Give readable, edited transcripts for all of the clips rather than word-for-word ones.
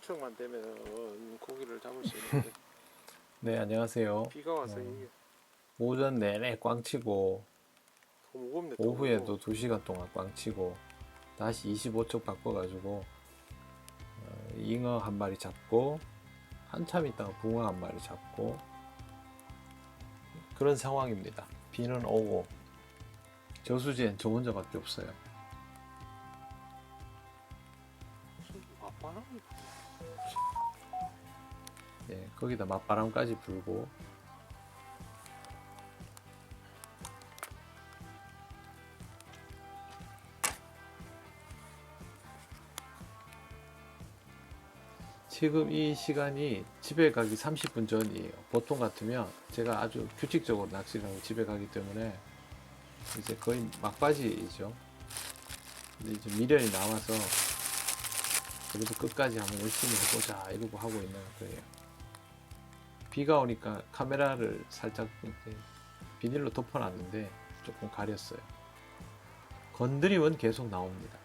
투척만 되면 고기를 잡을 수 있는데 네, 안녕하세요. 비가 와서 이게 오전 내내 꽝치고, 더 무겁네. 더 무거워. 오후에도 2시간 동안 꽝치고, 다시 25쪽 바꿔가지고, 잉어 한 마리 잡고, 한참 있다가 붕어 한 마리 잡고, 그런 상황입니다. 비는 오고, 저수지엔 저 혼자밖에 없어요. 무슨 맞바람이 부네. 예, 거기다 맞바람까지 불고, 지금 이 시간이 집에 가기 30분 전이에요. 보통 같으면 제가 아주 규칙적으로 낚시를 하고 집에 가기 때문에 이제 거의 막바지이죠. 근데 이제 미련이 남아서 그래도 끝까지 한번 열심히 해보자 이러고 하고 있는 거예요. 비가 오니까 카메라를 살짝 이렇게 비닐로 덮어놨는데 조금 가렸어요. 건드림은 계속 나옵니다.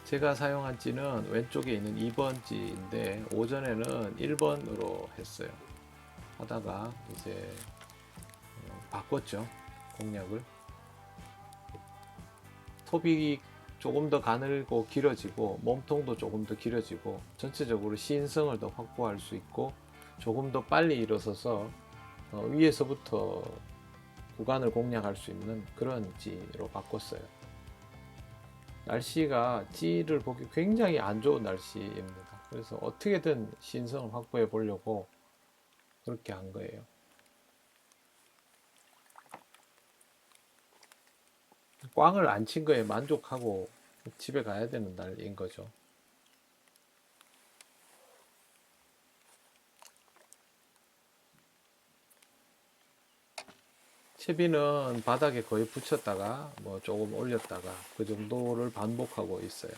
제가 사용한 찌는 왼쪽에 있는 2번 찌인데 오전에는 1번으로 했어요. 하다가 이제 바꿨죠. 공략을. 톱이 조금 더 가늘고 길어지고 몸통도 조금 더 길어지고 전체적으로 시인성을 더 확보할 수 있고 조금 더 빨리 일어서서 위에서부터 구간을 공략할 수 있는 그런 찌로 바꿨어요. 날씨가 찌를 보기 굉장히 안 좋은 날씨입니다. 그래서 어떻게든 시인성을 확보해 보려고 그렇게 한 거예요. 꽝을 안 친 거에 만족하고 집에 가야 되는 날인 거죠. 채비는 바닥에 거의 붙였다가 뭐 조금 올렸다가 그 정도를 반복하고 있어요.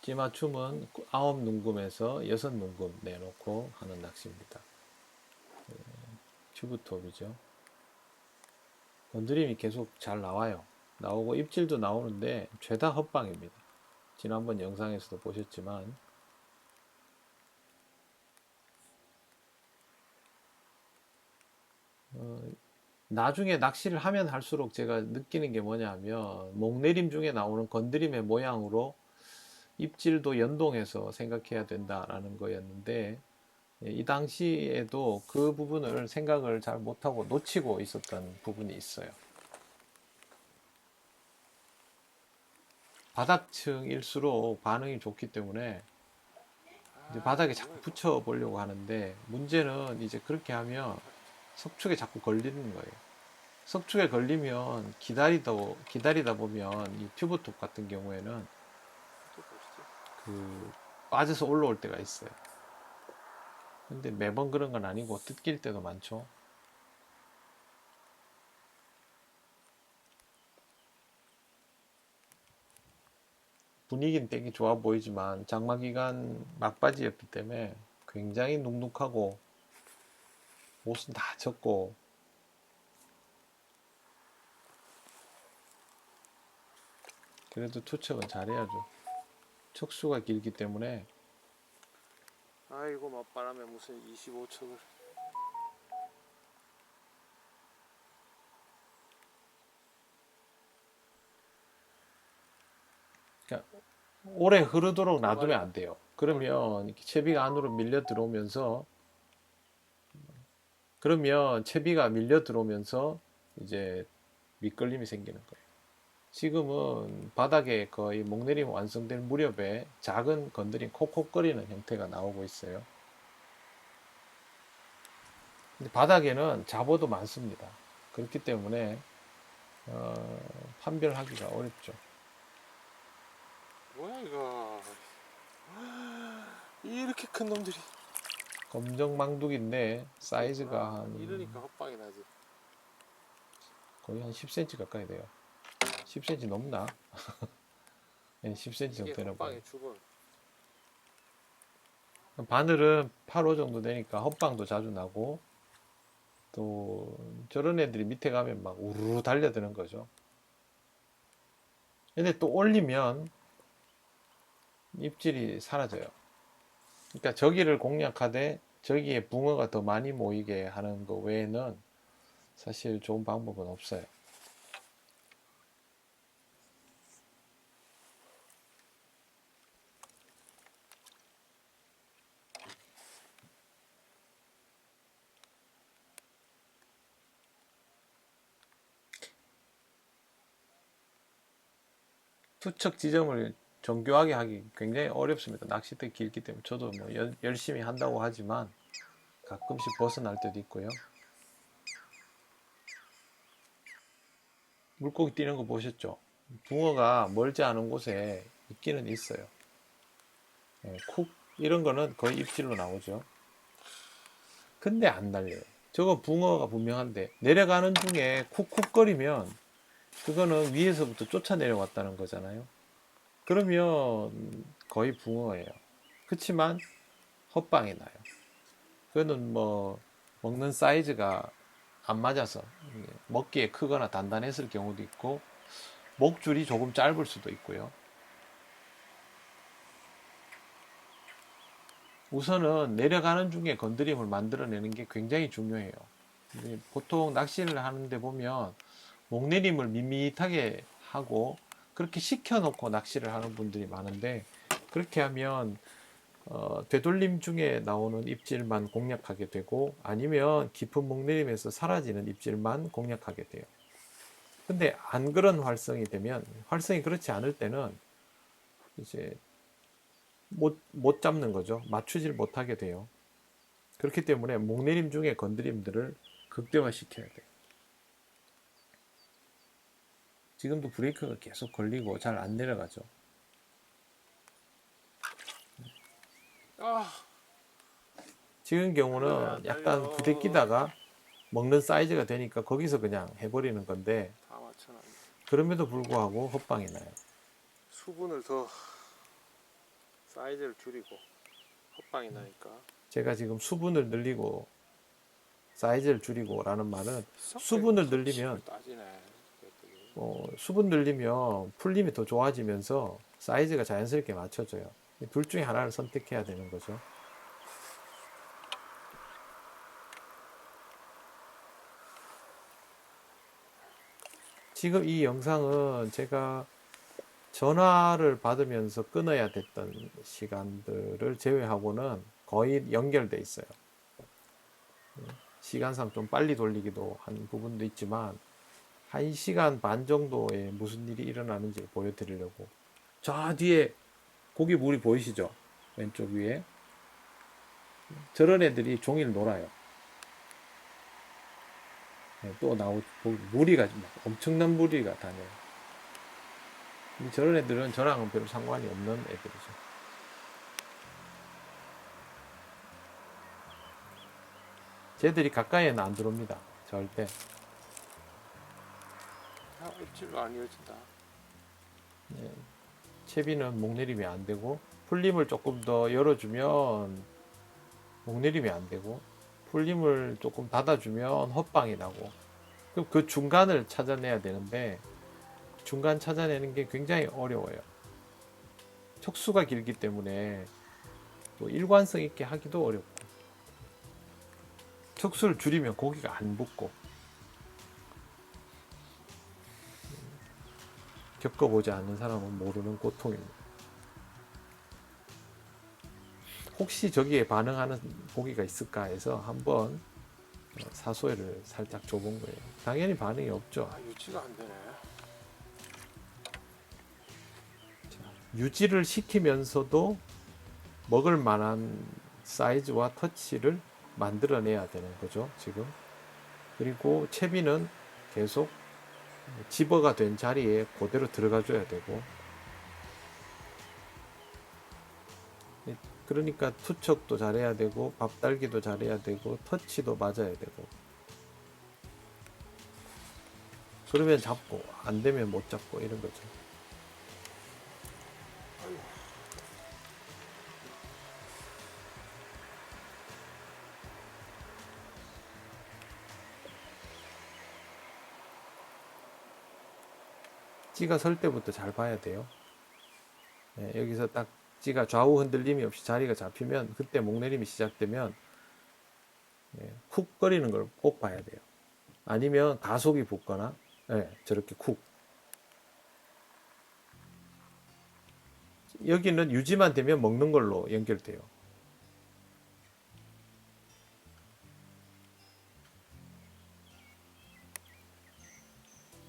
찌맞춤은 9눈금에서 6눈금 내놓고 하는 낚시입니다. 튜브톱이죠. 건드림이 계속 잘 나와요. 나오고 입질도 나오는데 죄다 헛방입니다. 지난번 영상에서도 보셨지만 나중에 낚시를 하면 할수록 제가 느끼는 게 뭐냐면 목내림 중에 나오는 건드림의 모양으로 입질도 연동해서 생각해야 된다라는 거였는데 이 당시에도 그 부분을 생각을 잘 못하고 놓치고 있었던 부분이 있어요. 바닥층일수록 반응이 좋기 때문에 이제 바닥에 자꾸 붙여 보려고 하는데 문제는 이제 그렇게 하면 석축에 자꾸 걸리는 거예요. 석축에 걸리면 기다리다 보면 이 튜브톱 같은 경우에는 그 빠져서 올라올 때가 있어요. 근데 매번 그런 건 아니고 뜯길 때도 많죠. 분위기는 되게 좋아 보이지만 장마 기간 막바지였기 때문에 굉장히 눅눅하고 옷은 다 젖고 그래도 투척은 잘해야죠. 척수가 길기 때문에 아이고 맞바람에 무슨 25척을. 그러니까 오래 흐르도록 놔두면 안 돼요. 그러면 이렇게 채비가 안으로 밀려 들어오면서 이제 미끌림이 생기는 거예요. 지금은 바닥에 거의 목내림 완성될 무렵에 작은 건드림 콕콕거리는 형태가 나오고 있어요. 근데 바닥에는 잡어도 많습니다. 그렇기 때문에 판별하기가 어렵죠. 뭐야 이거. 이렇게 큰 놈들이. 검정 망둥인데 사이즈가 이러니까 한 헛방이 나지. 거의 한 10cm 가까이 돼요. 10cm 넘나? 네, 10cm 이게 정도 되나 봐요. 헛방의 죽음. 바늘은 8호 정도 되니까 헛방도 자주 나고 또 저런 애들이 밑에 가면 막 우르르 달려드는 거죠. 근데 또 올리면 입질이 사라져요. 그러니까 저기를 공략하되 저기에 붕어가 더 많이 모이게 하는 거 외에는 사실 좋은 방법은 없어요. 투척 지점을 정교하게 하기 굉장히 어렵습니다. 낚싯대 길기 때문에 저도 뭐 열심히 한다고 하지만 가끔씩 벗어날 때도 있고요. 물고기 뛰는 거 보셨죠? 붕어가 멀지 않은 곳에 있기는 있어요. 쿡 이런 거는 거의 입질로 나오죠. 근데 안 날려요. 저거 붕어가 분명한데 내려가는 중에 쿡쿡거리면 그거는 위에서부터 쫓아 내려왔다는 거잖아요. 그러면 거의 붕어예요. 그렇지만 헛방이 나요. 그거는 뭐 먹는 사이즈가 안 맞아서 먹기에 크거나 단단했을 경우도 있고 목줄이 조금 짧을 수도 있고요. 우선은 내려가는 중에 건드림을 만들어내는 게 굉장히 중요해요. 보통 낚시를 하는데 보면 목내림을 밋밋하게 하고 그렇게 식혀놓고 낚시를 하는 분들이 많은데 그렇게 하면 되돌림 중에 나오는 입질만 공략하게 되고 아니면 깊은 목내림에서 사라지는 입질만 공략하게 돼요. 근데 안 그런 활성이 되면 활성이 그렇지 않을 때는 이제 못 잡는 거죠. 맞추질 못하게 돼요. 그렇기 때문에 목내림 중에 건드림들을 극대화시켜야 돼요. 지금도 브레이크가 계속 걸리고 잘 안 내려가죠. 아, 지금 왜 경우는 안 약간 달려? 부대끼다가 먹는 사이즈가 되니까 거기서 그냥 해버리는 건데 다 맞춰놨네. 그럼에도 불구하고 헛방이 나요. 수분을 더 사이즈를 줄이고 헛방이 나니까 제가 지금 수분을 늘리고 사이즈를 줄이고 라는 말은 썩게 수분을 섭취를 늘리면 따지네. 수분 늘리면 풀림이 더 좋아지면서 사이즈가 자연스럽게 맞춰져요. 둘 중에 하나를 선택해야 되는 거죠. 지금 이 영상은 제가 전화를 받으면서 끊어야 됐던 시간들을 제외하고는 거의 연결돼 있어요. 시간상 좀 빨리 돌리기도 한 부분도 있지만 1시간 반 정도에 무슨 일이 일어나는지 보여드리려고. 저 뒤에 고기 물이 보이시죠? 왼쪽 위에. 저런 애들이 종일 놀아요. 또 무리가 엄청난 무리가 다녀요. 저런 애들은 저랑은 별로 상관이 없는 애들이죠. 쟤들이 가까이에는 안 들어옵니다. 절대. 입질로 안 이어진다. 채비는 목내림이 안 되고 풀림을 조금 더 열어주면 목내림이 안 되고 풀림을 조금 닫아주면 헛방이 나고 그럼 그 중간을 찾아내야 되는데 중간 찾아내는 게 굉장히 어려워요. 척수가 길기 때문에 또 일관성 있게 하기도 어렵고 척수를 줄이면 고기가 안 붙고 겪어보지 않는 사람은 모르는 고통입니다. 혹시 저기에 반응하는 고기가 있을까 해서 한번 사소해를 살짝 줘본 거예요. 당연히 반응이 없죠. 아, 유지가 안 되네. 유지를 시키면서도 먹을 만한 사이즈와 터치를 만들어내야 되는 거죠, 지금. 그리고 채비는 계속 집어가 된 자리에 그대로 들어가줘야 되고. 그러니까 투척도 잘해야 되고, 밥달기도 잘해야 되고, 터치도 맞아야 되고. 그러면 잡고, 안 되면 못 잡고, 이런 거죠. 찌가 설 때부터 잘 봐야 돼요. 예, 여기서 딱 찌가 좌우 흔들림이 없이 자리가 잡히면 그때 목내림이 시작되면 예, 쿡 거리는 걸 꼭 봐야 돼요. 아니면 가속이 붙거나 예, 저렇게 쿡. 여기는 유지만 되면 먹는 걸로 연결돼요.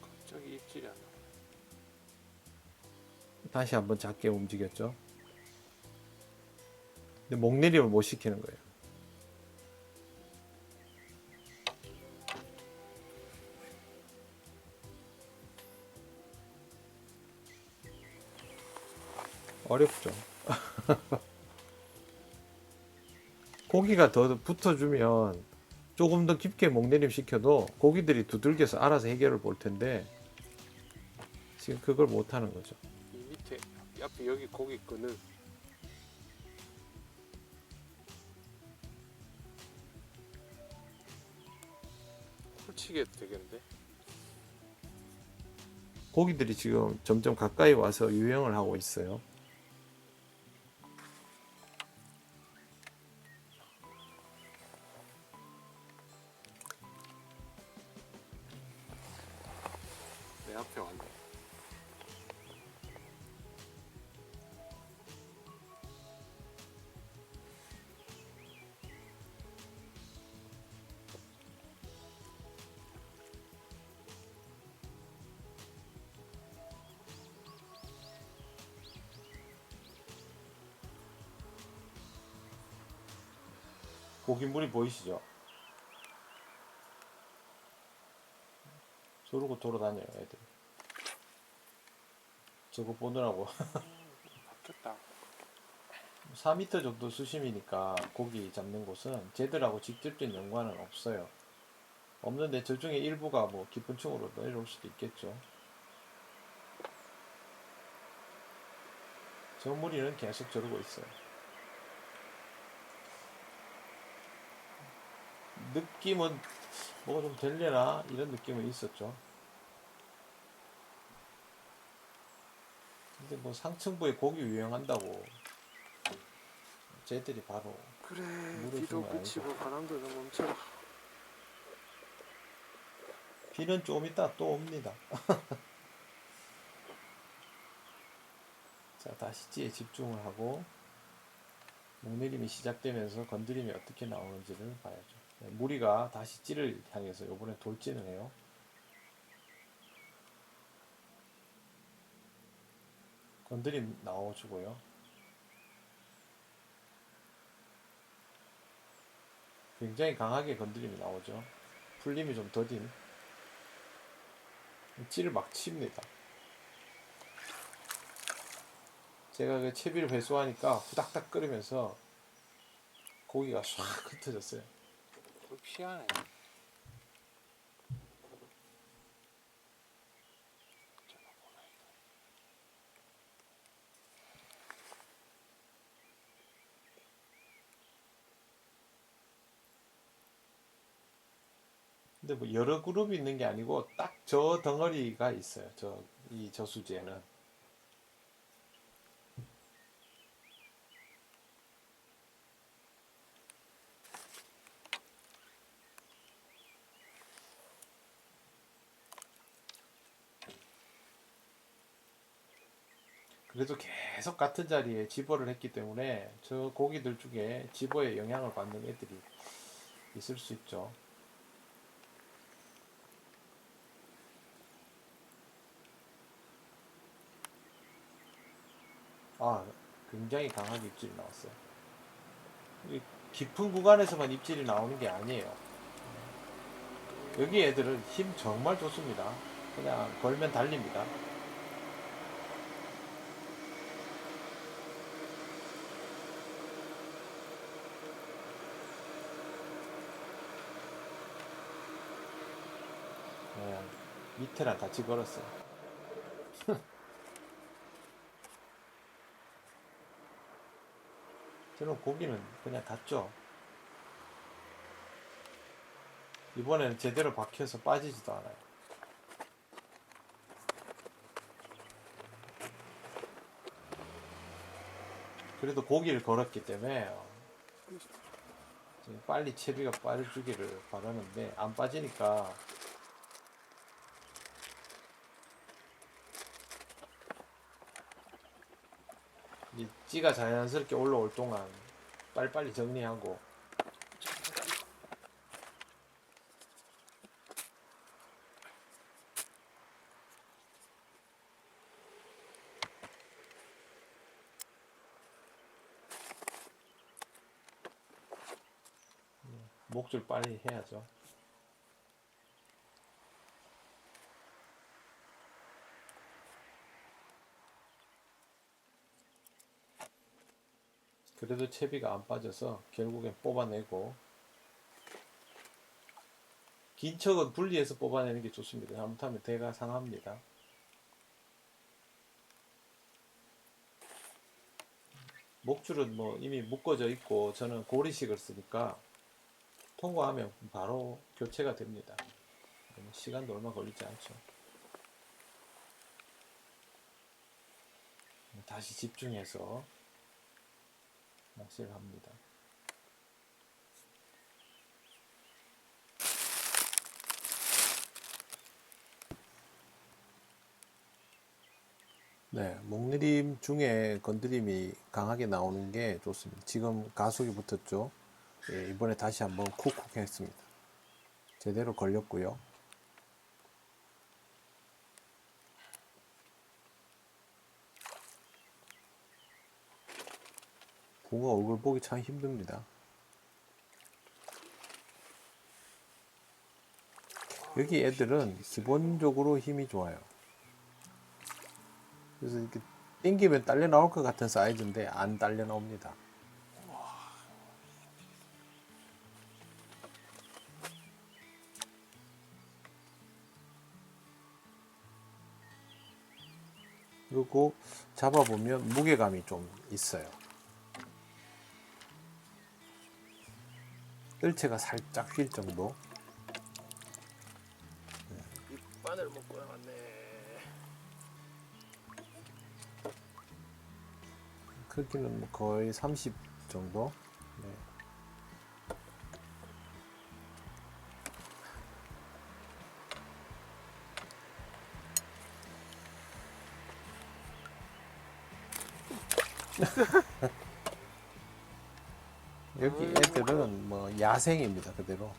갑자기 입질이 안 나와. 다시 한번 작게 움직였죠. 근데 목내림을 못 시키는 거예요. 어렵죠. 고기가 더 붙어주면 조금 더 깊게 목내림 시켜도 고기들이 두들겨서 알아서 해결을 볼 텐데 지금 그걸 못 하는 거죠. 이 밑에 앞에 여기 고기 끈을 풀치게 되겠는데? 고기들이 지금 점점 가까이 와서 유형을 하고 있어요. 내 앞에 왔네. 고기물이 보이시죠? 저러고 돌아다녀요 애들. 저거 보느라고. 바뀌었다. 4m 정도 수심이니까 고기 잡는 곳은 쟤들하고 직접적인 연관은 없어요. 없는데 저 중에 일부가 뭐 깊은 층으로 내려올 수도 있겠죠. 저 무리는 계속 저러고 있어요. 느낌은 뭐가 좀 되려나 이런 느낌은 있었죠. 근데 뭐 상층부에 고기 유행한다고 쟤들이 바로 그래, 물을 비도 주면 아니죠. 그치고 바람도 좀 멈춰라. 비는 좀 이따 또 옵니다. 자, 다시 찌에 집중을 하고 목내림이 시작되면서 건드림이 어떻게 나오는지를 봐야죠. 네, 무리가 다시 찌를 향해서 이번에 돌진을 해요. 건드림 나와주고요. 굉장히 강하게 건드림이 나오죠. 풀림이 좀 더딘 찌를 막 칩니다. 제가 그 채비를 회수하니까 후닥닥 끓으면서 고기가 싹 흩어졌어요. 그걸 피하네. 근데 뭐 여러 그룹이 있는 게 아니고 딱 저 덩어리가 있어요. 이 저수지에는. 그래도 계속 같은 자리에 집어를 했기 때문에 저 고기들 중에 집어에 영향을 받는 애들이 있을 수 있죠. 아, 굉장히 강하게 입질이 나왔어요. 이 깊은 구간에서만 입질이 나오는 게 아니에요. 여기 애들은 힘 정말 좋습니다. 그냥 걸면 달립니다. 밑에랑 같이 걸었어요. 저는 고기는 그냥 갔죠. 이번에는 제대로 박혀서 빠지지도 않아요. 그래도 고기를 걸었기 때문에 지금 빨리 채비가 빠져주기를 바라는데 안 빠지니까 이 찌가 자연스럽게 올라올 동안 빨리빨리 정리하고 목줄 빨리 해야죠. 그래도 채비가 안 빠져서 결국엔 뽑아내고, 긴 척은 분리해서 뽑아내는 게 좋습니다. 잘못하면 대가 상합니다. 목줄은 뭐 이미 묶어져 있고 저는 고리식을 쓰니까 통과하면 바로 교체가 됩니다. 시간도 얼마 걸리지 않죠. 다시 집중해서 낚시를 합니다. 네, 목내림 중에 건드림이 강하게 나오는 게 좋습니다. 지금 가속이 붙었죠. 예, 이번에 다시 한번 쿡쿡 했습니다. 제대로 걸렸고요. 붕어 얼굴 보기 참 힘듭니다. 여기 애들은 기본적으로 힘이 좋아요. 그래서 이렇게 당기면 딸려 나올 것 같은 사이즈인데 안 딸려 나옵니다. 그리고 잡아보면 무게감이 좀 있어요. 뜰채가 살짝 휠 정도. 바늘 먹고 나갔네. 크기는 뭐 거의 30 정도. 네. 여기 애들은 뭐 야생입니다. 그대로.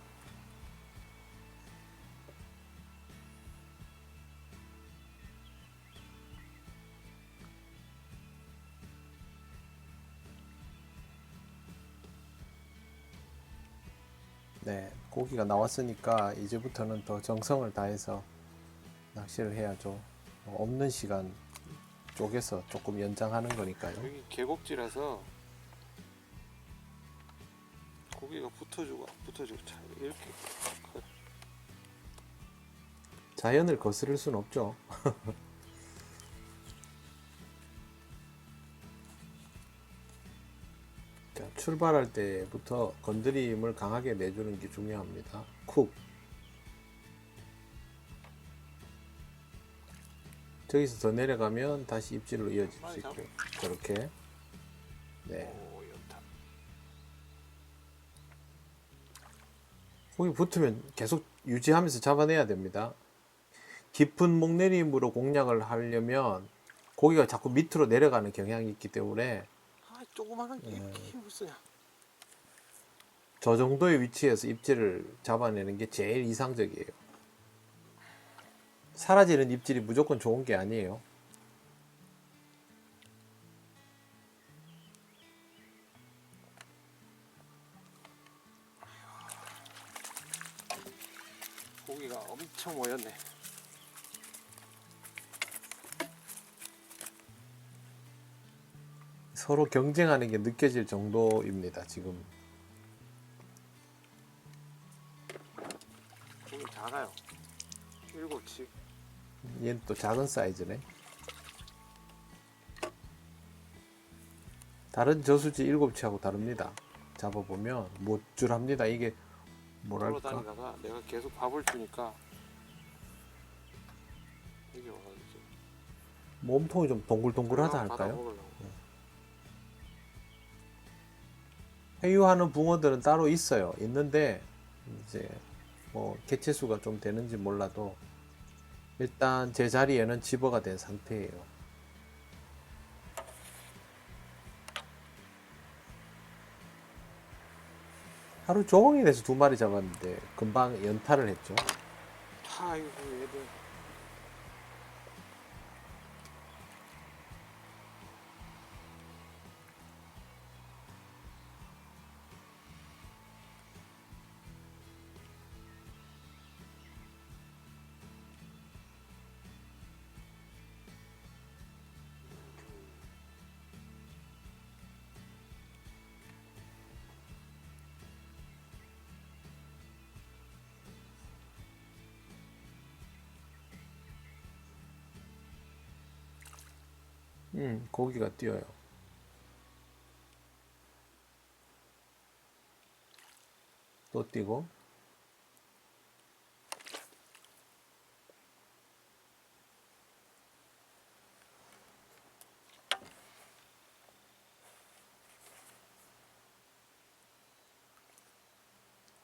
네, 고기가 나왔으니까 이제부터는 더 정성을 다해서 낚시를 해야죠. 없는 시간 쪼개서 조금 연장하는 거니까요. 여기 계곡지라서 고기가 붙어주고 잘 이렇게 커요. 자연을 거스를 순 없죠. 자, 출발할 때부터 건드림을 강하게 내주는 게 중요합니다. 쿡. 저기서 더 내려가면 다시 입질로 이어질 수 있고 저렇게. 네. 오, 연타. 거기 붙으면 계속 유지하면서 잡아내야 됩니다. 깊은 목내림으로 공략을 하려면 고기가 자꾸 밑으로 내려가는 경향이 있기 때문에 아, 조그마한 게 네. 힘을 쓰냐. 저 정도의 위치에서 입질을 잡아내는 게 제일 이상적이에요. 사라지는 입질이 무조건 좋은 게 아니에요. 고기가 엄청 모였네. 서로 경쟁하는 게 느껴질 정도입니다. 지금 고기 작아요. 7치. 얘는 또 작은 사이즈네. 다른 저수지 7치하고 다릅니다. 잡아보면 못줄합니다. 이게 뭐랄까, 돌아다니다가 내가 계속 밥을 주니까 이게 와가지고 몸통이 좀 동글동글하다 받아 할까요? 먹으려고. 회유하는 붕어들은 따로 있어요. 있는데 이제 뭐 개체수가 좀 되는지 몰라도 일단 제 자리에는 집어가 된 상태예요. 하루 종일 해서 2마리 잡았는데 금방 연타를 했죠. 아이고 얘들. 고기가 뛰어요. 또 뛰고.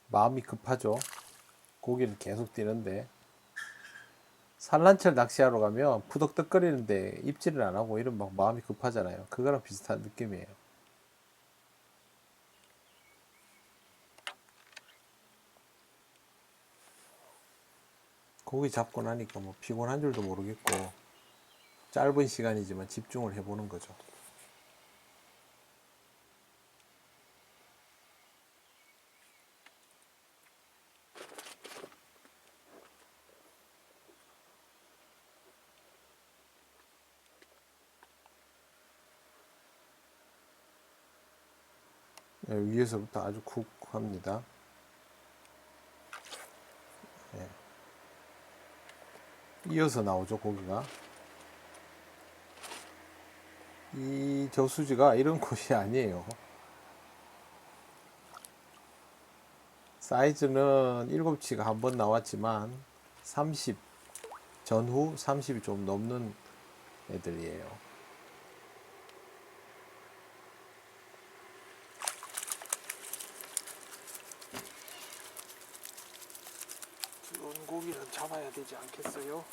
마음이 급하죠. 고기는 계속 뛰는데. 산란철 낚시하러 가면 푸덕덕거리는데 입질을 안 하고 이런 막 마음이 급하잖아요. 그거랑 비슷한 느낌이에요. 고기 잡고 나니까 뭐 피곤한 줄도 모르겠고 짧은 시간이지만 집중을 해보는 거죠. 네, 위에서부터 아주 쿡 합니다. 네. 이어서 나오죠, 고기가. 이 저수지가 이런 곳이 아니에요. 사이즈는 7치가 한 번 나왔지만 30 전후 30이 좀 넘는 애들이에요. 들어온 고기는 잡아야 되지 않겠어요?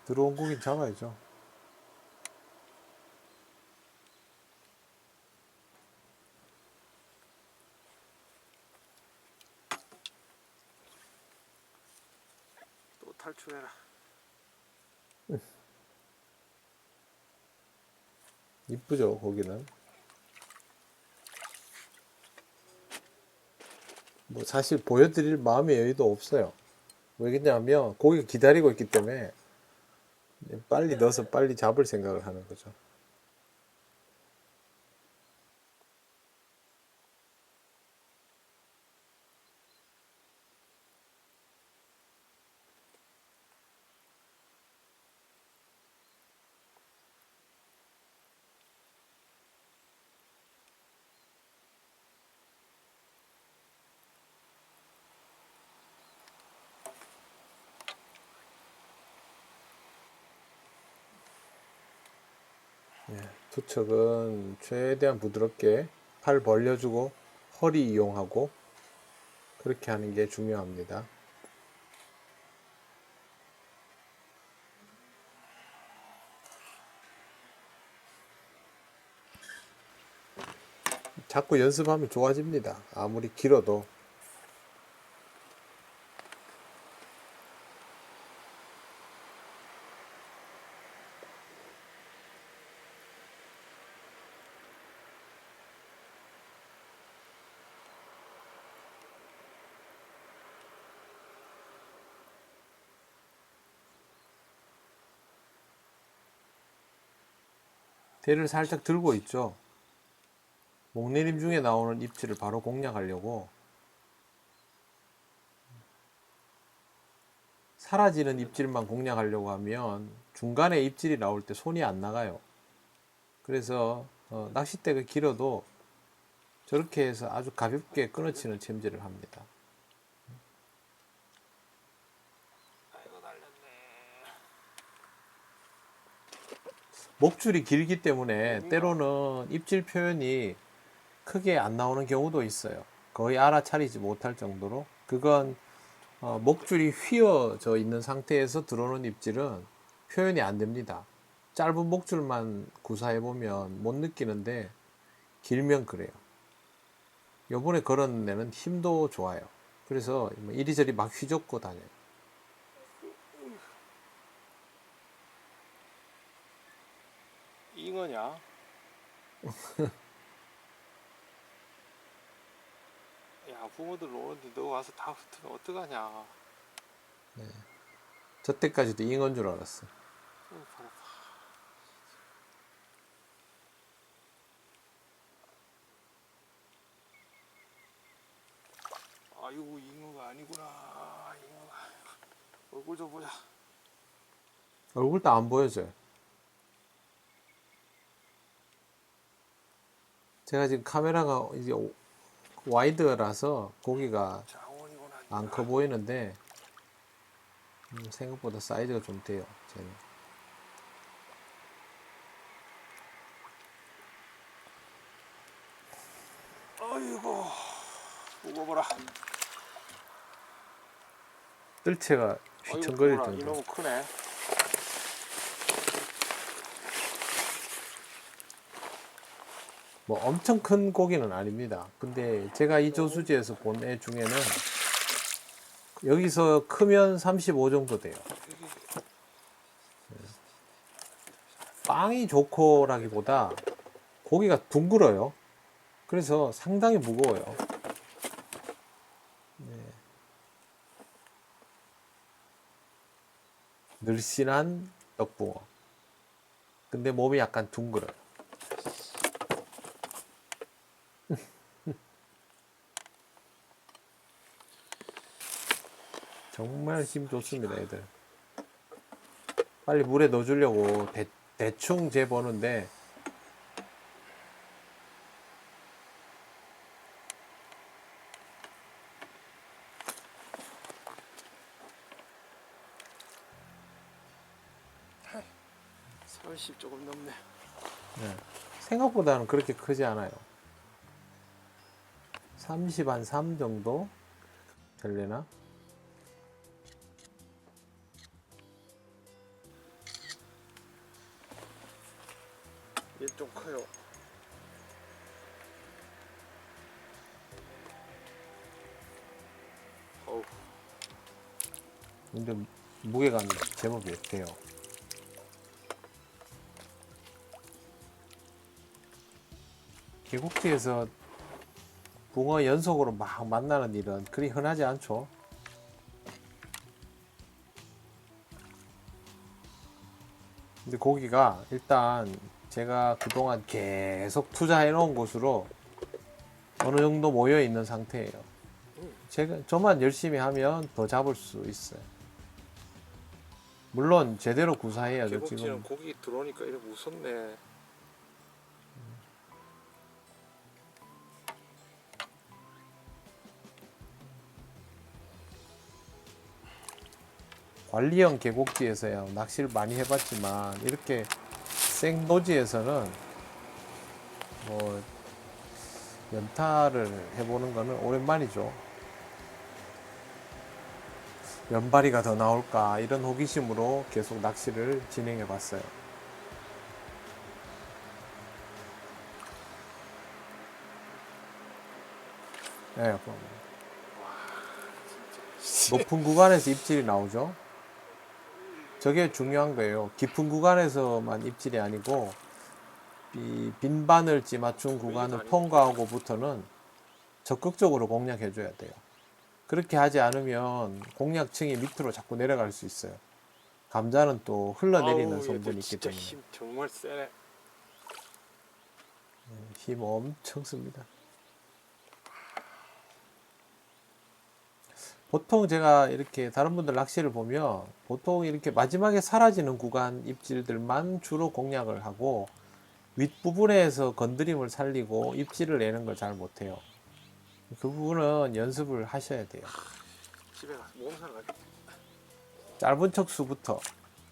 들어온 고기는 잡아야죠. 또 탈출해라. 이쁘죠, 고기는. 뭐 사실 보여드릴 마음의 여유도 없어요. 왜냐하면 고기가 기다리고 있기 때문에 빨리 넣어서 빨리 잡을 생각을 하는 거죠. 투척은 최대한 부드럽게 팔 벌려주고 허리 이용하고 그렇게 하는 게 중요합니다. 자꾸 연습하면 좋아집니다. 아무리 길어도. 대를 살짝 들고 있죠. 목내림 중에 나오는 입질을 바로 공략하려고. 사라지는 입질만 공략하려고 하면 중간에 입질이 나올 때 손이 안 나가요. 그래서 낚싯대가 길어도 저렇게 해서 아주 가볍게 끊어치는 챔질을 합니다. 아이고 날렸네. 목줄이 길기 때문에 때로는 입질 표현이 크게 안 나오는 경우도 있어요. 거의 알아차리지 못할 정도로. 그건 목줄이 휘어져 있는 상태에서 들어오는 입질은 표현이 안 됩니다. 짧은 목줄만 구사해 보면 못 느끼는데 길면 그래요. 요번에 걸은 애는 힘도 좋아요. 그래서 이리저리 막 휘젓고 다녀요. 잉어냐? 야, 부모들 오는데 너 와서 다 흩으면 어떡하냐? 저 때까지도 잉어인 줄 알았어. 봐라. 아이고, 잉어가 아니구나. 잉어가. 얼굴 좀 보자. 얼굴도 안 보여져요. 제가 지금 카메라가 이제 와이드라서 고기가 장원이구나. 안 커 보이는데 생각보다 사이즈가 좀 돼요. 쟤는. 아이고, 무거워라. 뜰채가 휘청거릴 정도. 이놈은 크네. 뭐 엄청 큰 고기는 아닙니다. 근데 제가 이 저수지에서 본 애 중에는 여기서 크면 35 정도 돼요. 빵이 좋고라기보다 고기가 둥글어요. 그래서 상당히 무거워요. 네. 늘씬한 떡붕어. 근데 몸이 약간 둥글어요. 정말 힘 좋습니다, 애들. 빨리 물에 넣어주려고 대충 재보는데 한 30 조금 넘네. 네. 생각보다는 그렇게 크지 않아요. 30 한 3 정도 될래나? 얘 좀 커요. 어우, 근데 무게감이 제법 돼요. 계곡지에서 붕어 연속으로 막 만나는 일은 그리 흔하지 않죠. 근데 고기가 일단 제가 그동안 계속 투자해 놓은 곳으로 어느 정도 모여 있는 상태예요. 저만 열심히 하면 더 잡을 수 있어요. 물론 제대로 구사해야죠. 계곡지는 지금 고기 들어오니까 이렇게 무섭네. 관리형 계곡지에서야 낚시를 많이 해봤지만 이렇게 생노지에서는 뭐 연타를 해보는 거는 오랜만이죠. 연바리가 더 나올까 이런 호기심으로 계속 낚시를 진행해 봤어요. 네, 높은 구간에서 입질이 나오죠. 저게 중요한 거예요. 깊은 구간에서만 입질이 아니고 이 빈바늘지 맞춘 구간을 통과하고부터는 적극적으로 공략해 줘야 돼요. 그렇게 하지 않으면 공략층이 밑으로 자꾸 내려갈 수 있어요. 감자는 또 흘러내리는 아우, 성분이 얘들 있기 진짜 때문에 힘 정말 세네. 힘 엄청 씁니다. 보통 제가 이렇게 다른 분들 낚시를 보면 보통 이렇게 마지막에 사라지는 구간 입질들만 주로 공략을 하고 윗부분에서 건드림을 살리고 입질을 내는 걸 잘 못해요. 그 부분은 연습을 하셔야 돼요. 집에 가서 몸살 나겠다. 짧은 척수부터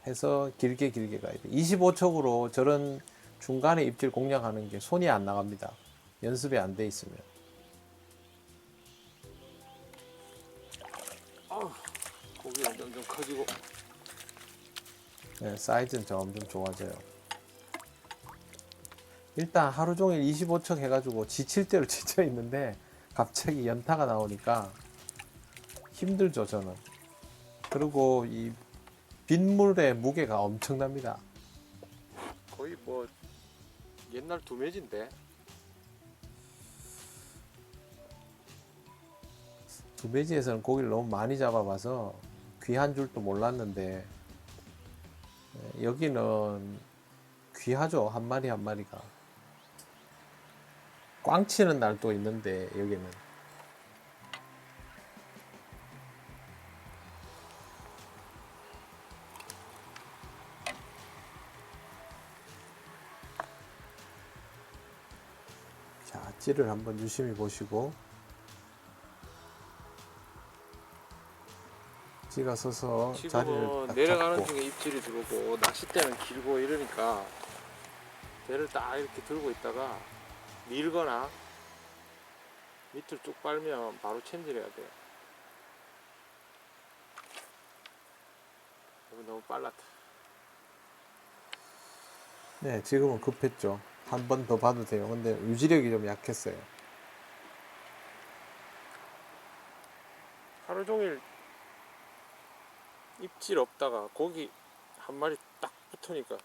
해서 길게 가야 돼요. 25척으로 저런 중간에 입질 공략하는 게 손이 안 나갑니다. 연습이 안 돼 있으면. 고기가 점점 커지고. 네, 사이즈는 점점 좋아져요. 일단 하루 종일 25척 해가지고 지칠 대로 지쳐 있는데 갑자기 연타가 나오니까 힘들죠, 저는. 그리고 이 빗물의 무게가 엄청납니다. 거의 뭐 옛날 두메지인데. 두메지에서는 고기를 너무 많이 잡아봐서 귀한 줄도 몰랐는데 여기는 귀하죠, 한 마리 한 마리가. 꽝 치는 날도 있는데 여기는. 자, 찌를 한번 유심히 보시고. 찌가 서서 자리를 지금은 딱 내려가는 잡고. 중에 입질이 들어오고 낚싯대는 길고 이러니까 배를 딱 이렇게 들고 있다가 밀거나 밑을 쭉 빨면 바로 챔질해야 돼요. 여기 너무 빨랐다. 네, 지금은 급했죠. 한 번 더 봐도 돼요. 근데 유지력이 좀 약했어요. 하루 종일 입질 없다가 고기 한 마리 딱 붙으니까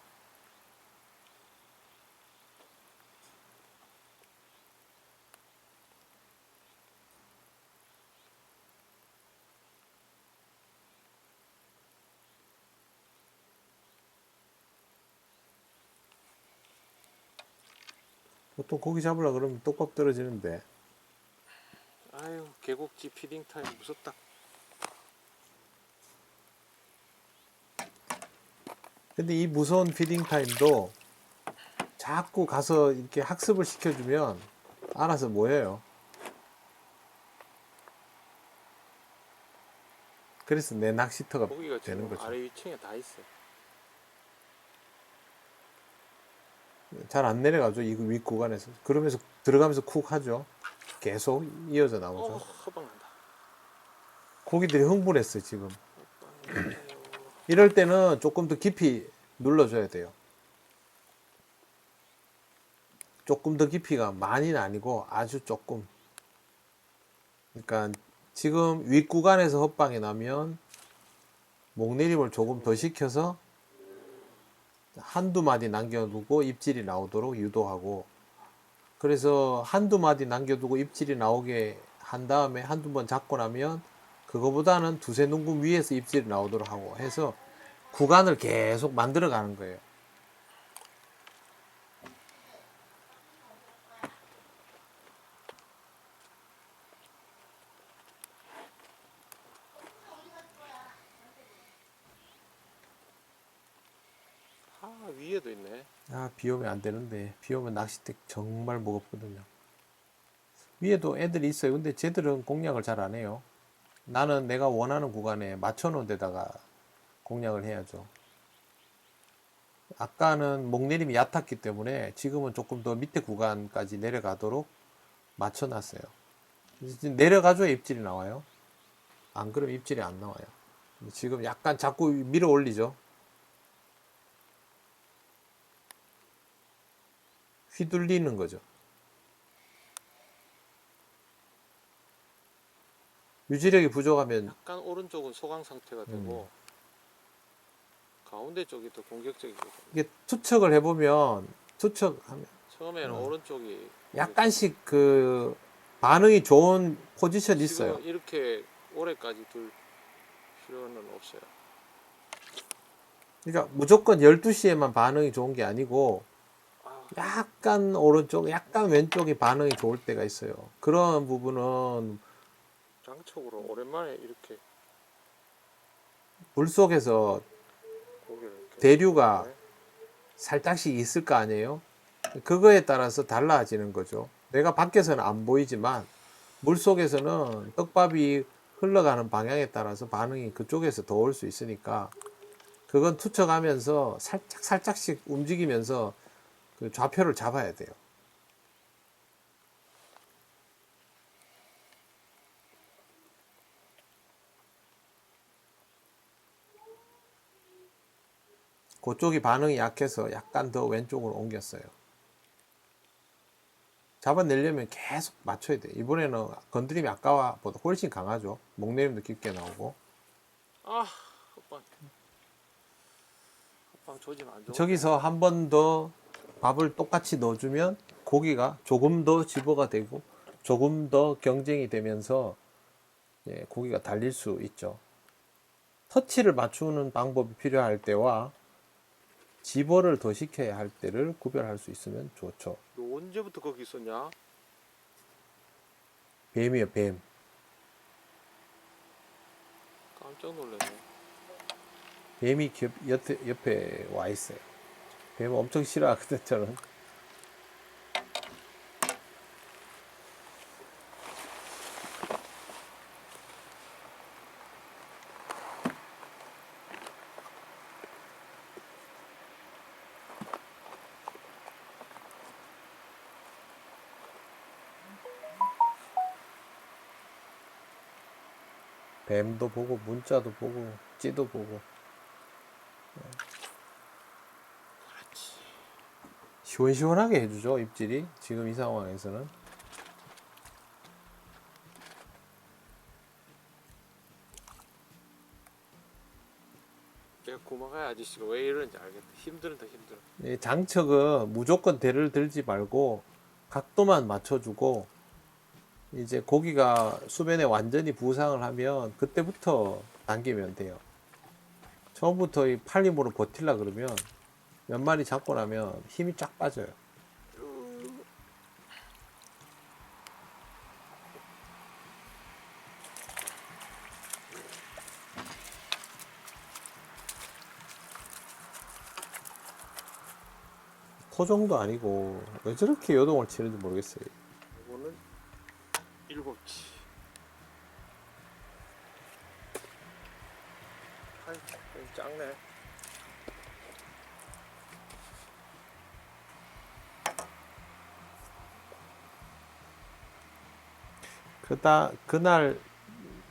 보통 고기 잡으려 그러면 똑밥 떨어지는데. 아유 계곡지 피딩 타임 무섭다. 근데 이 무서운 피딩 타임도 자꾸 가서 이렇게 학습을 시켜주면 알아서 뭐예요. 그래서 내 낚시터가 고기가 되는 지금 거죠. 아래 위층에 다 있어. 잘 안 내려가죠, 이 윗구간에서. 그러면서 들어가면서 쿡 하죠. 계속 이어져 나오죠. 허방난다. 고기들이 흥분했어요, 지금. 이럴 때는 조금 더 깊이 눌러줘야 돼요. 조금 더 깊이가 많이는 아니고 아주 조금. 그러니까 지금 윗구간에서 헛방이 나면 목내림을 조금 더 시켜서 한두 마디 남겨두고 입질이 나오도록 유도하고, 그래서 한두 마디 남겨두고 입질이 나오게 한 다음에 한두 번 잡고 나면 그거보다는 두세 눈금 위에서 입질이 나오도록 하고 해서 구간을 계속 만들어 가는 거예요. 아 위에도 있네. 아, 비 오면 안 되는데. 비 오면 낚싯대 정말 무겁거든요. 위에도 애들이 있어요. 근데 쟤들은 공략을 잘 안 해요. 나는 내가 원하는 구간에 맞춰놓은 데다가 공략을 해야죠. 아까는 목내림이 얕았기 때문에 지금은 조금 더 밑에 구간까지 내려가도록 맞춰놨어요. 이제 내려가줘야 입질이 나와요. 안 그러면 입질이 안 나와요. 지금 약간 자꾸 밀어 올리죠. 휘둘리는 거죠. 유지력이 부족하면 약간 오른쪽은 소강 상태가 되고 가운데 쪽이 더 공격적이거든. 이게 투척을 해보면 투척하면 처음에는 오른쪽이 약간씩 그 반응이 좋은 포지션이 있어요. 지금 이렇게 오래까지 둘 필요는 없어요. 그러니까 무조건 12시에만 반응이 좋은 게 아니고 약간 오른쪽, 약간 왼쪽이 반응이 좋을 때가 있어요. 그런 부분은 장촉으로 오랜만에 이렇게 물속에서 고기를 이렇게 대류가 네. 살짝씩 있을 거 아니에요? 그거에 따라서 달라지는 거죠. 내가 밖에서는 안 보이지만 물속에서는 떡밥이 흘러가는 방향에 따라서 반응이 그쪽에서 더 올 수 있으니까 그건 투척하면서 살짝씩 움직이면서 그 좌표를 잡아야 돼요. 그쪽이 반응이 약해서 약간 더 왼쪽으로 옮겼어요. 잡아내려면 계속 맞춰야 돼. 이번에는 건드림이 아까보다 훨씬 강하죠. 목내림도 깊게 나오고. 아, 헛방 조짐 안 좋아. 저기서 한 번 더 밥을 똑같이 넣어주면 고기가 조금 더 집어가 되고 조금 더 경쟁이 되면서 예, 고기가 달릴 수 있죠. 터치를 맞추는 방법이 필요할 때와 집어를 더 시켜야 할 때를 구별할 수 있으면 좋죠. 너 언제부터 거기 있었냐? 뱀이에요, 뱀. 깜짝 놀랐네. 뱀이 옆에 와 있어요. 뱀 엄청 싫어하거든, 저는. 뱀도 보고, 문자도 보고, 찌도 보고. 시원시원하게 해주죠, 입질이. 지금 이 상황에서는. 내가 구마가야 아저씨가 왜 이러는지 알겠다. 힘들은 더 힘들어. 이 장척은 무조건 대를 들지 말고 각도만 맞춰주고 이제 고기가 수면에 완전히 부상을 하면 그때부터 당기면 돼요. 처음부터 이 팔 힘으로 버틸라 그러면 몇 마리 잡고 나면 힘이 쫙 빠져요. 코 정도 아니고 왜 저렇게 요동을 치는지 모르겠어요. 이거는 7치. 아이, 작네.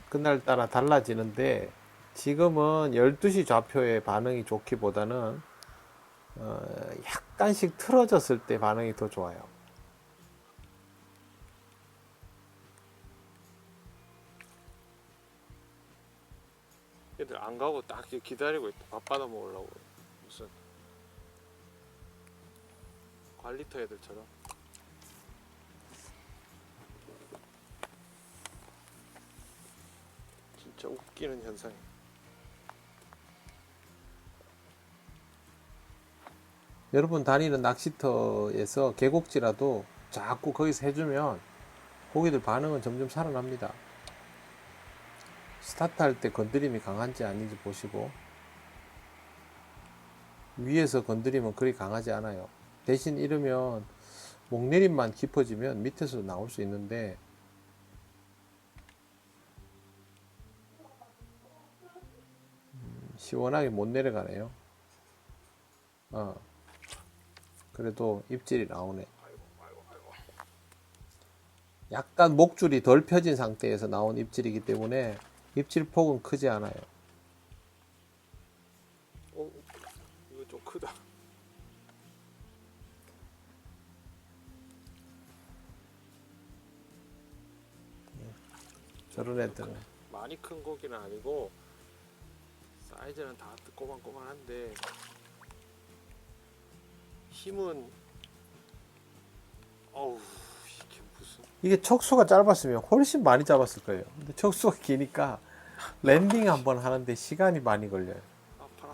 그날 따라 달라지는데 지금은 12시 좌표의 반응이 좋기보다는 약간씩 틀어졌을 때 반응이 더 좋아요. 얘들 안 가고 딱 이렇게 기다리고 있다. 밥 받아 먹으려고. 무슨 관리터 애들처럼. 진짜 웃기는 현상이. 여러분 다니는 낚시터에서 계곡지라도 자꾸 거기서 해주면 고기들 반응은 점점 살아납니다. 스타트 할 때 건드림이 강한지 아닌지 보시고 위에서 건드리면 그리 강하지 않아요. 대신 이러면 목내림만 깊어지면 밑에서 나올 수 있는데 시원하게 못 내려가네요. 그래도 입질이 나오네. 약간 목줄이 덜 펴진 상태에서 나온 입질이기 때문에 입질 폭은 크지 않아요. 이거 좀 크다. 저런 애들은 많이 큰 고기는 아니고 사이즈는 다 꼬만꼬만한데 힘은 어우 이게 무슨 이게 척수가 짧았으면 훨씬 많이 잡았을 거예요. 근데 척수가 기니까 랜딩 한번 하는데 시간이 많이 걸려요. 아파.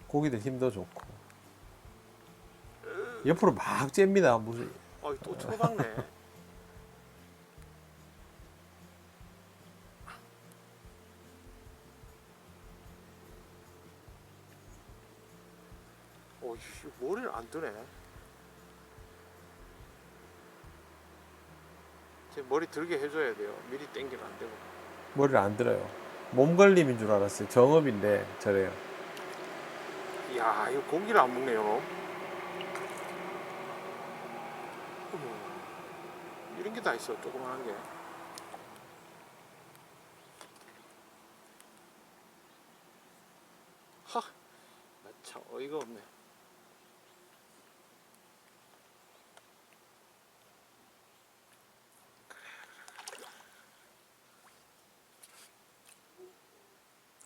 고기들 힘도 좋고 옆으로 막 잽니다. 무슨 또 쳐박네. 머리를 안 드네. 제 머리 들게 해줘야 돼요. 미리 당기면 안 되고. 머리를 안 들어요. 몸걸림인 줄 알았어요. 정업인데 저래요. 이야, 이거 고기를 안 먹네요. 이런 게 다 있어, 조그만한 게. 하, 어이가 없네.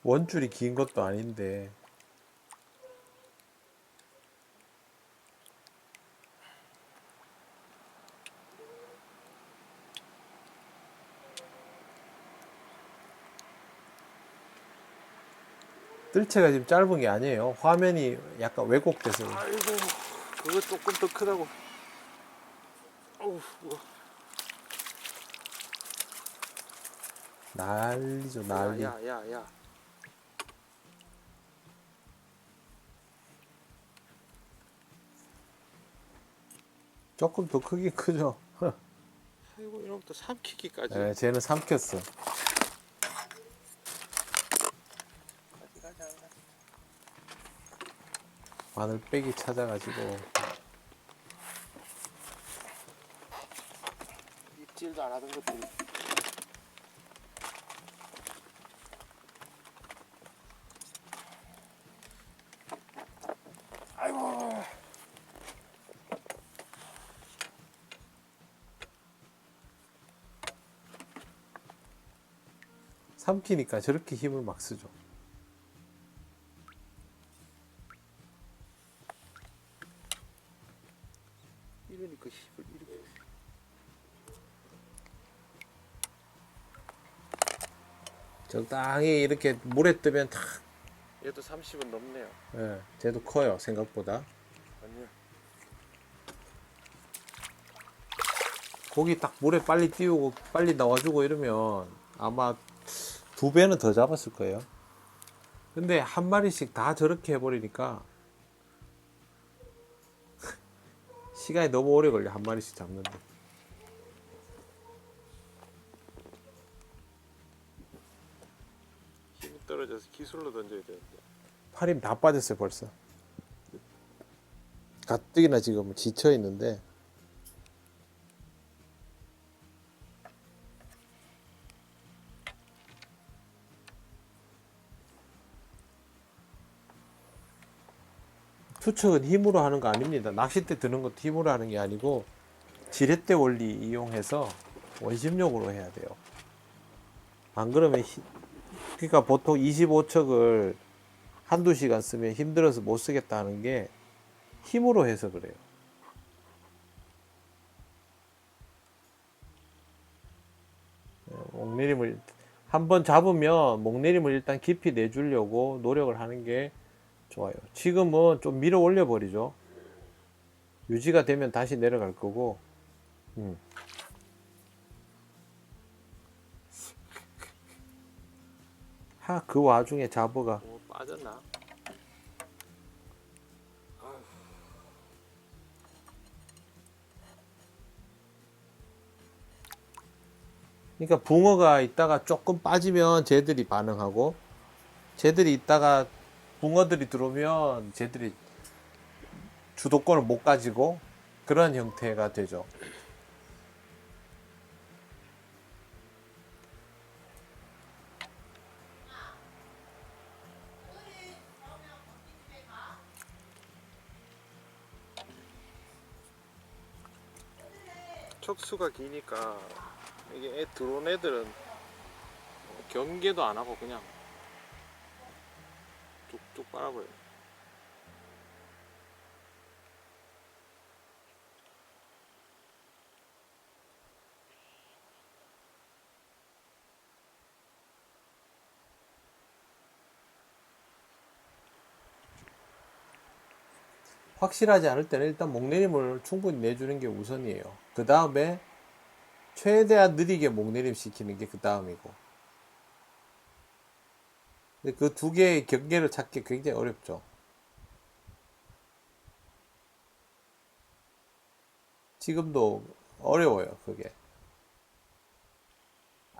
원줄이 긴 것도 아닌데. 뜰채가 지금 짧은 게 아니에요. 화면이 약간 왜곡돼서. 아이고, 그거 조금 더 크다고. 어우, 이거. 난리죠, 난리. 야. 조금 더 크긴 크죠. 아이고, 이놈부터 삼키기까지. 네, 쟤는 삼켰어. 가자. 바늘 빼기 찾아가지고. 입질도 안 하던 것들이. 아이고. 삼키니까 저렇게 힘을 막 쓰죠. 이러니까 힘을 이렇게. 적당히 이렇게 물에 뜨면 탁. 얘도 30은 넘네요. 예, 쟤도 커요, 생각보다. 아니요. 고기 딱 물에 빨리 띄우고 빨리 나와주고 이러면 아마 2배는 더 잡았을 거예요. 근데 한 마리씩 다 저렇게 해버리니까 시간이 너무 오래 걸려, 한 마리씩 잡는데. 힘이 떨어져서 기술로 던져야 되는데. 팔힘 다 빠졌어요, 벌써. 가뜩이나 지금 지쳐 있는데. 투척은 힘으로 하는 거 아닙니다. 낚싯대 드는 것도 힘으로 하는 게 아니고 지렛대 원리 이용해서 원심력으로 해야 돼요. 안 그러면 그러니까 보통 25척을 한두 시간 쓰면 힘들어서 못 쓰겠다 하는 게 힘으로 해서 그래요. 목내림을 한번 잡으면 목내림을 일단 깊이 내주려고 노력을 하는 게 좋아요. 지금은 좀 밀어 올려 버리죠. 유지가 되면 다시 내려갈 거고. 그 와중에 잡어가 빠졌나? 그러니까 붕어가 있다가 조금 빠지면 쟤들이 반응하고, 쟤들이 있다가 붕어들이 들어오면 쟤들이 주도권을 못 가지고 그런 형태가 되죠. 척수가 기니까 이게 들어온 애들은 경계도 안 하고 그냥 쭉쭉 빨아버려요. 확실하지 않을 때는 일단 목내림을 충분히 내주는 게 우선이에요. 그 다음에 최대한 느리게 목내림 시키는 게 그 다음이고. 그 두 개의 경계를 찾기 굉장히 어렵죠. 지금도 어려워요, 그게.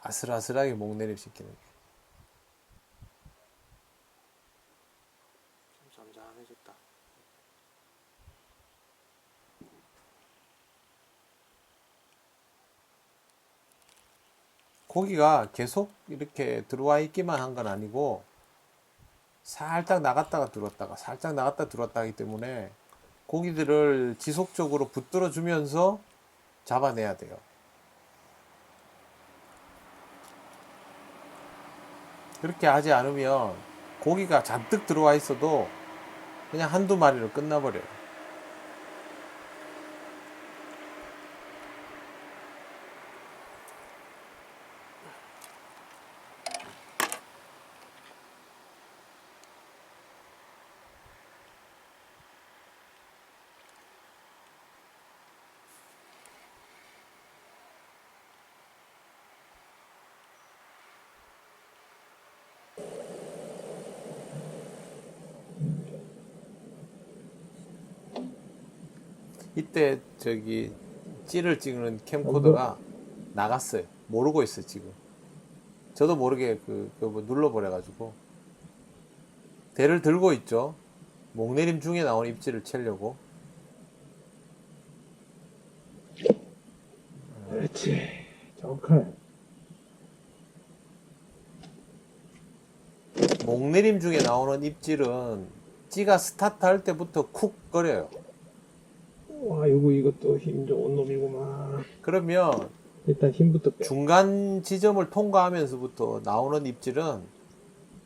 아슬아슬하게 목내림 시키는 게. 좀 잠잠해졌다. 고기가 계속 이렇게 들어와 있기만 한 건 아니고 살짝 나갔다가 들어왔다가 살짝 나갔다 들어왔다 하기 때문에 고기들을 지속적으로 붙들어 주면서 잡아내야 돼요. 그렇게 하지 않으면 고기가 잔뜩 들어와 있어도 그냥 한두 마리로 끝나버려요. 이때 저기 찌를 찍는 캠코더가 나갔어요. 모르고 있어요 지금. 저도 모르게 뭐 눌러버려가지고 대를 들고 있죠. 목내림 중에 나온 입질을 채려고. 그렇지. 정확하네. 목내림 중에 나오는 입질은 찌가 스타트 할 때부터 쿡 거려요. 와, 이것도 힘 좋은 놈이구만. 그러면 일단 힘부터 빼. 중간 지점을 통과하면서부터 나오는 입질은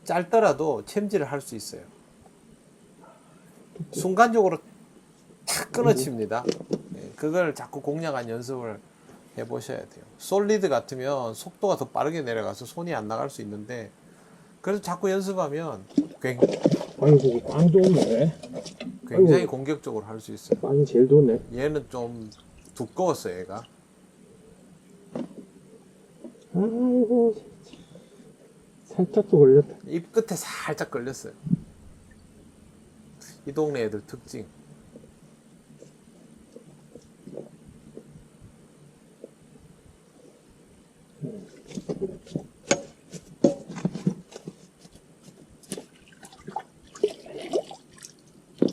짧더라도 챔질을 할 수 있어요. 순간적으로 탁 끊어칩니다. 예, 그걸 자꾸 공략한 연습을 해보셔야 돼요. 솔리드 같으면 속도가 더 빠르게 내려가서 손이 안 나갈 수 있는데 그래서 자꾸 연습하면 아이고, 빵 좋네. 굉장히 아이고. 공격적으로 할 수 있어요. 빵이 제일 좋네. 얘는 좀 두꺼웠어요, 얘가. 아이고, 살짝 또 걸렸다. 입 끝에 살짝 걸렸어요. 이 동네 애들 특징.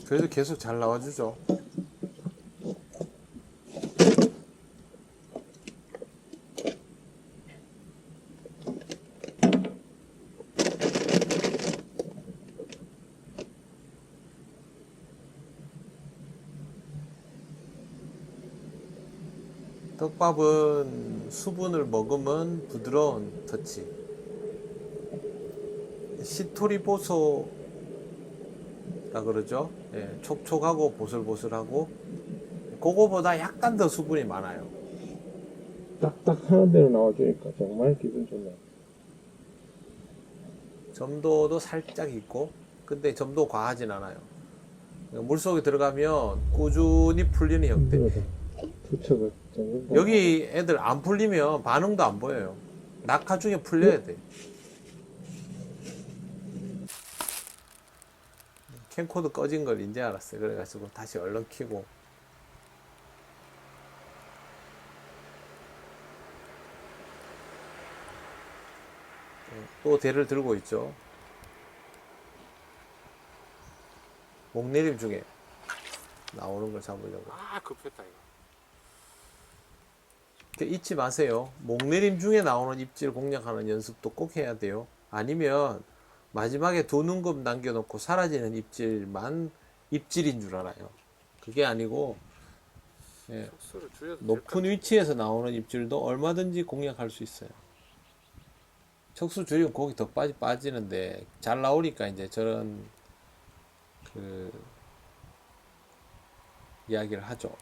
그래도 계속 잘 나와주죠. 떡밥은 수분을 머금은 부드러운 터치. 시토리 보소라 그러죠. 예, 촉촉하고 보슬보슬하고 그거보다 약간 더 수분이 많아요. 딱딱 하는 대로 나와주니까 정말 기분 좋네. 점도도 살짝 있고 근데 점도 과하진 않아요. 물속에 들어가면 꾸준히 풀리는 형태. 힘들어서 투척을 정말 여기 애들 안 풀리면 반응도 안 보여요. 낙하 중에 풀려야 돼. 캠코더 꺼진 걸 이제 알았어요. 그래가지고 다시 얼른 켜고. 또 대를 들고 있죠. 목내림 중에 나오는 걸 잡으려고. 아 급했다 이거. 잊지 마세요. 목내림 중에 나오는 입질 공략하는 연습도 꼭 해야 돼요. 아니면 마지막에 두 눈금 남겨놓고 사라지는 입질만 입질인 줄 알아요. 그게 아니고 예, 촉수를 줄여도 높은 위치에서 나오는 입질도 얼마든지 공략할 수 있어요. 척수 줄이면 고기 더 빠지는데 잘 나오니까 이제 저런 그 이야기를 하죠.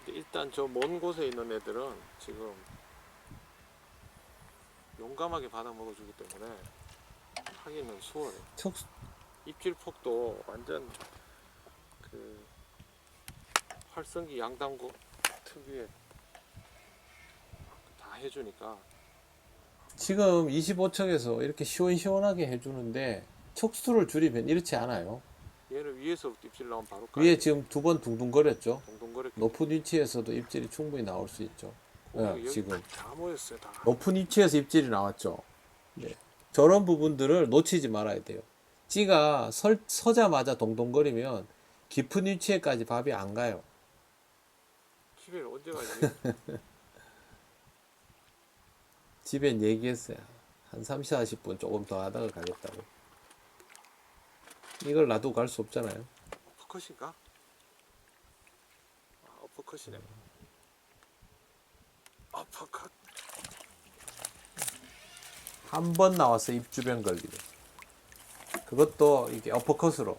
일단 저 먼 곳에 있는 애들은 지금 용감하게 받아 먹어주기 때문에 하기는 수월해. 척수 입질 폭도 완전 그 활성기 양당구 특유의 다 해주니까. 지금 25척에서 이렇게 시원시원하게 해주는데 척수를 줄이면 이렇지 않아요. 얘는 위에서 입질 나오면 바로 위에 지금 두 번 둥둥거렸죠. 동동거려. 높은 위치에서도 입질이 충분히 나올 수 있죠. 여기 지금 다 모였어요 다. 높은 위치에서 입질이 나왔죠. 네. 저런 부분들을 놓치지 말아야 돼요. 찌가 서자마자 동동거리면 깊은 위치에까지 밥이 안 가요. 집에 언제 가지? 집엔 얘기했어요. 한 30, 40분 조금 더 하다가 가겠다고. 이걸 놔두고 갈 수 없잖아요. 어퍼컷인가? 아, 어퍼컷이네. 어퍼컷. 한 번 나와서 입 주변 걸리네. 그것도 이게 어퍼컷으로.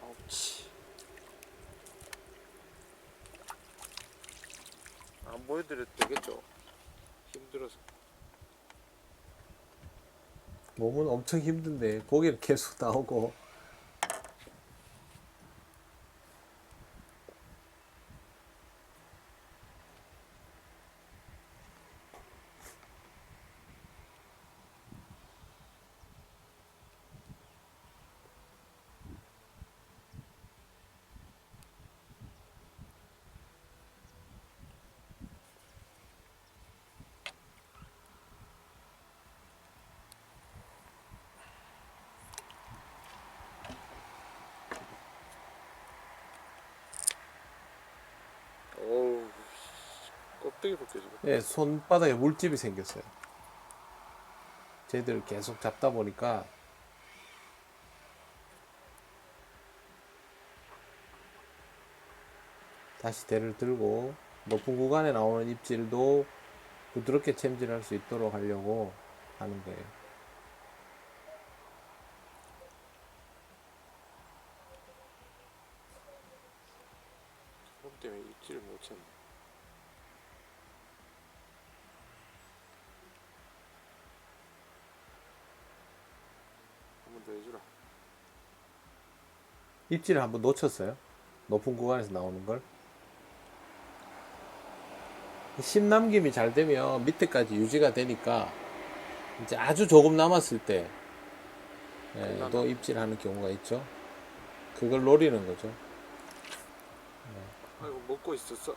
아우치. 안 보여드려도 되겠죠? 힘들어서. 몸은 엄청 힘든데 고기는 계속 나오고. 어우, 껍데기 벗겨지고. 예, 손바닥에 물집이 생겼어요. 쟤들 계속 잡다 보니까 다시 대를 들고 높은 구간에 나오는 입질도 부드럽게 챔질할 수 있도록 하려고 하는 거예요. 그럼 때문에 입질을 못 쳤네. 한 번 더 해주라. 입질을 한번 놓쳤어요. 높은 구간에서 나오는 걸. 심 남김이 잘 되면 밑에까지 유지가 되니까 이제 아주 조금 남았을 때 또 입질하는 경우가 있죠. 그걸 노리는 거죠. 아이고, 먹고 있었어.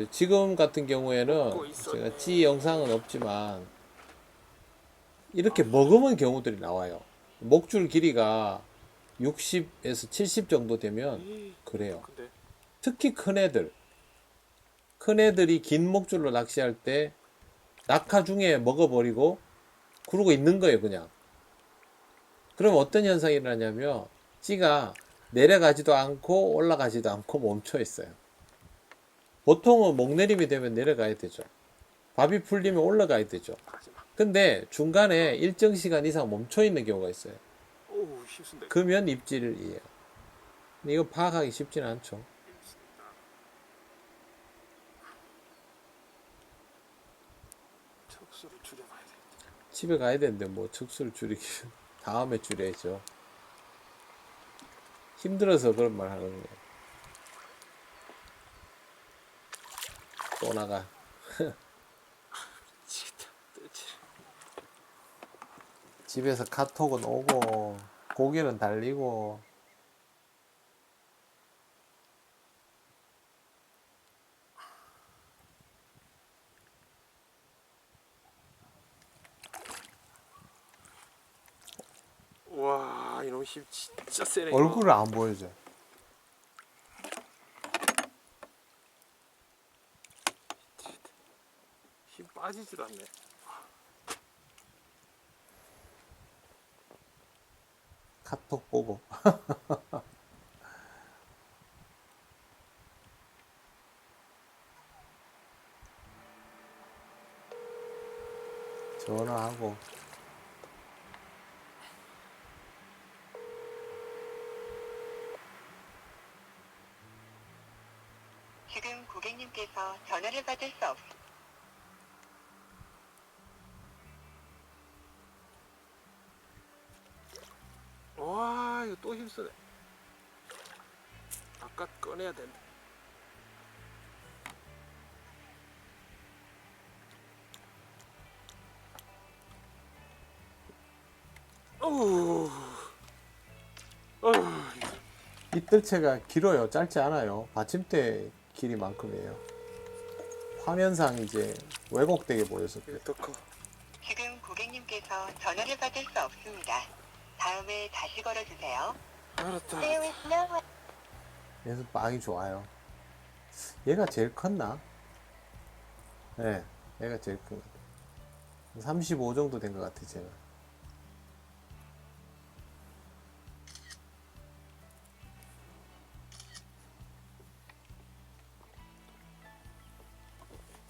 지금 같은 경우에는 먹고 있었네. 제가 찌 영상은 없지만 이렇게 먹으면 경우들이 나와요. 목줄 길이가 60에서 70 정도 되면 그래요. 근데 특히 큰 애들이 긴 목줄로 낚시할 때 낙하 중에 먹어버리고 그러고 있는 거예요, 그냥. 그럼 어떤 현상이 일어나냐면 찌가 내려가지도 않고 올라가지도 않고 멈춰 있어요. 보통은 목내림이 되면 내려가야 되죠. 밥이 풀리면 올라가야 되죠. 마지막. 근데 중간에 일정 시간 이상 멈춰 있는 경우가 있어요. 오우, 힘쓴다. 그러면 입질이에요. 근데 이거 파악하기 쉽지는 않죠. 척수를 줄여봐야 돼. 집에 가야 되는데 뭐 척수를 줄이기 다음에 줄여야죠. 힘들어서 그런 말 하는 거예요. 또 나가. 미치겠다. 뜰지. 집에서 카톡은 오고 고기는 달리고. 와, 이놈 힘 진짜 세네. 이거. 얼굴을 안 보여줘. 힘 빠지질 않네. 카톡 보고. 전화하고. 지금 고객님께서 전화를 받을 수 없습니다. 와, 이거 또 힘쓰네. 아까 꺼내야 된다. 어우. 어우. 이뜰채가 길어요. 짧지 않아요. 받침대 길이만큼이에요. 화면상 이제 왜곡되게 보여서 그래요. 이거 더 커. 지금 고객님께서 전화를 받을 수 없습니다. 다음에 다시 걸어주세요. 알았다. There is no one. 그래서 빵이 좋아요. 얘가 제일 컸나? 네, 얘가 제일 큰 것 같아요. 35 정도 된 것 같아, 제가.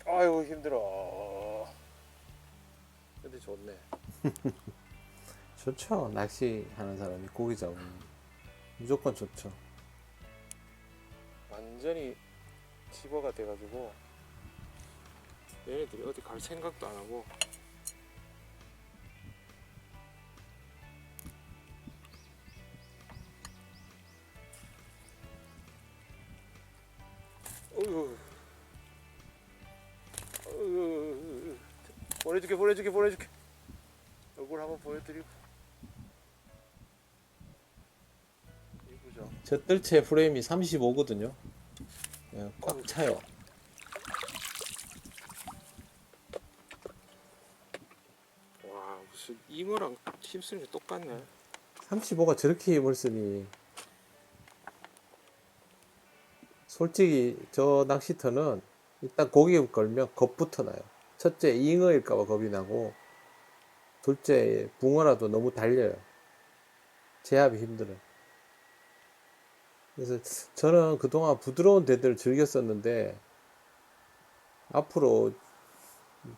아유 힘들어. 근데 좋네. 좋죠. 낚시하는 사람이 고기 잡으면 무조건 좋죠. 완전히 집어가 돼가지고 얘네들이 어디 갈 생각도 안 하고. 어휴. 어휴. 보내줄게. 얼굴 한번 보여드리고. 이쁘죠? 저 뜰채 프레임이 35거든요. 꽉 차요. 와 무슨 잉어랑 힘쓰는 게 똑같네. 35가 저렇게 힘을 쓰니. 솔직히 저 낚시터는 일단 고기 걸면 겁부터 나요. 첫째 잉어일까봐 겁이 나고, 둘째 붕어라도 너무 달려요. 제압이 힘들어요. 그래서 저는 그동안 부드러운 대들을 즐겼었는데, 앞으로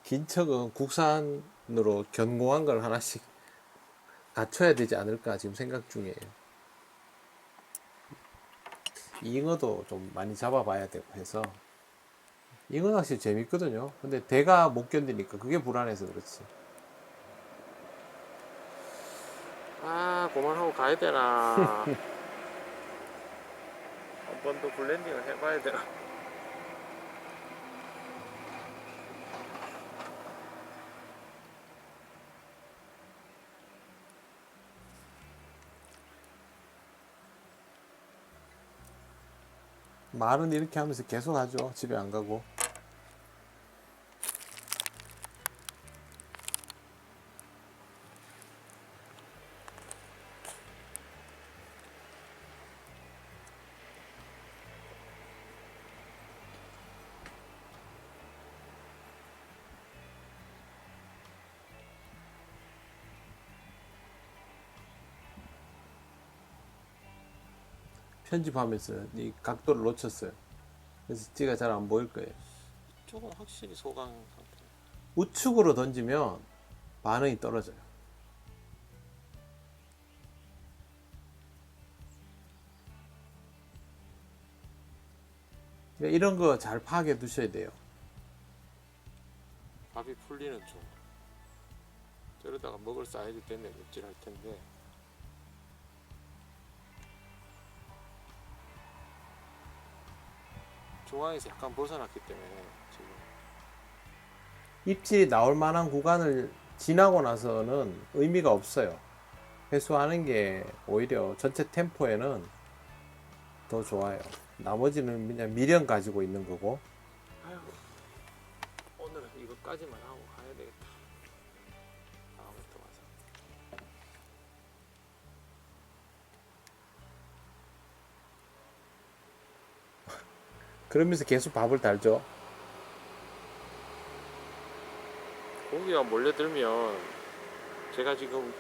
긴 척은 국산으로 견고한 걸 하나씩 갖춰야 되지 않을까 지금 생각 중이에요. 잉어도 좀 많이 잡아봐야 되고 해서. 잉어 낚시 재밌거든요. 근데 대가 못 견디니까 그게 불안해서 그렇지. 아 그만하고 가야 되나. 한 번 더 블렌딩을 해봐야 되나. 말은 이렇게 하면서 계속 하죠. 집에 안 가고. 편집하면서 이 각도를 놓쳤어요. 그래서 찌가 잘 안 보일 거예요. 조금 확실히 소강 상태. 우측으로 던지면 반응이 떨어져요. 그러니까 이런 거 잘 파악해 두셔야 돼요. 밥이 풀리는 중. 저러다가 먹을 사이즈 때문에 묵질할 텐데. 중앙에서 약간 벗어났기 때문에 지금 입질이 나올 만한 구간을 지나고 나서는 의미가 없어요. 회수하는 게 오히려 전체 템포에는 더 좋아요. 나머지는 그냥 미련 가지고 있는 거고. 아휴, 오늘은 이것까지만 하고 가야 되겠다. 다음에 또 와서. 그러면서 계속 밥을 달죠. 고기가 몰려들면 제가 지금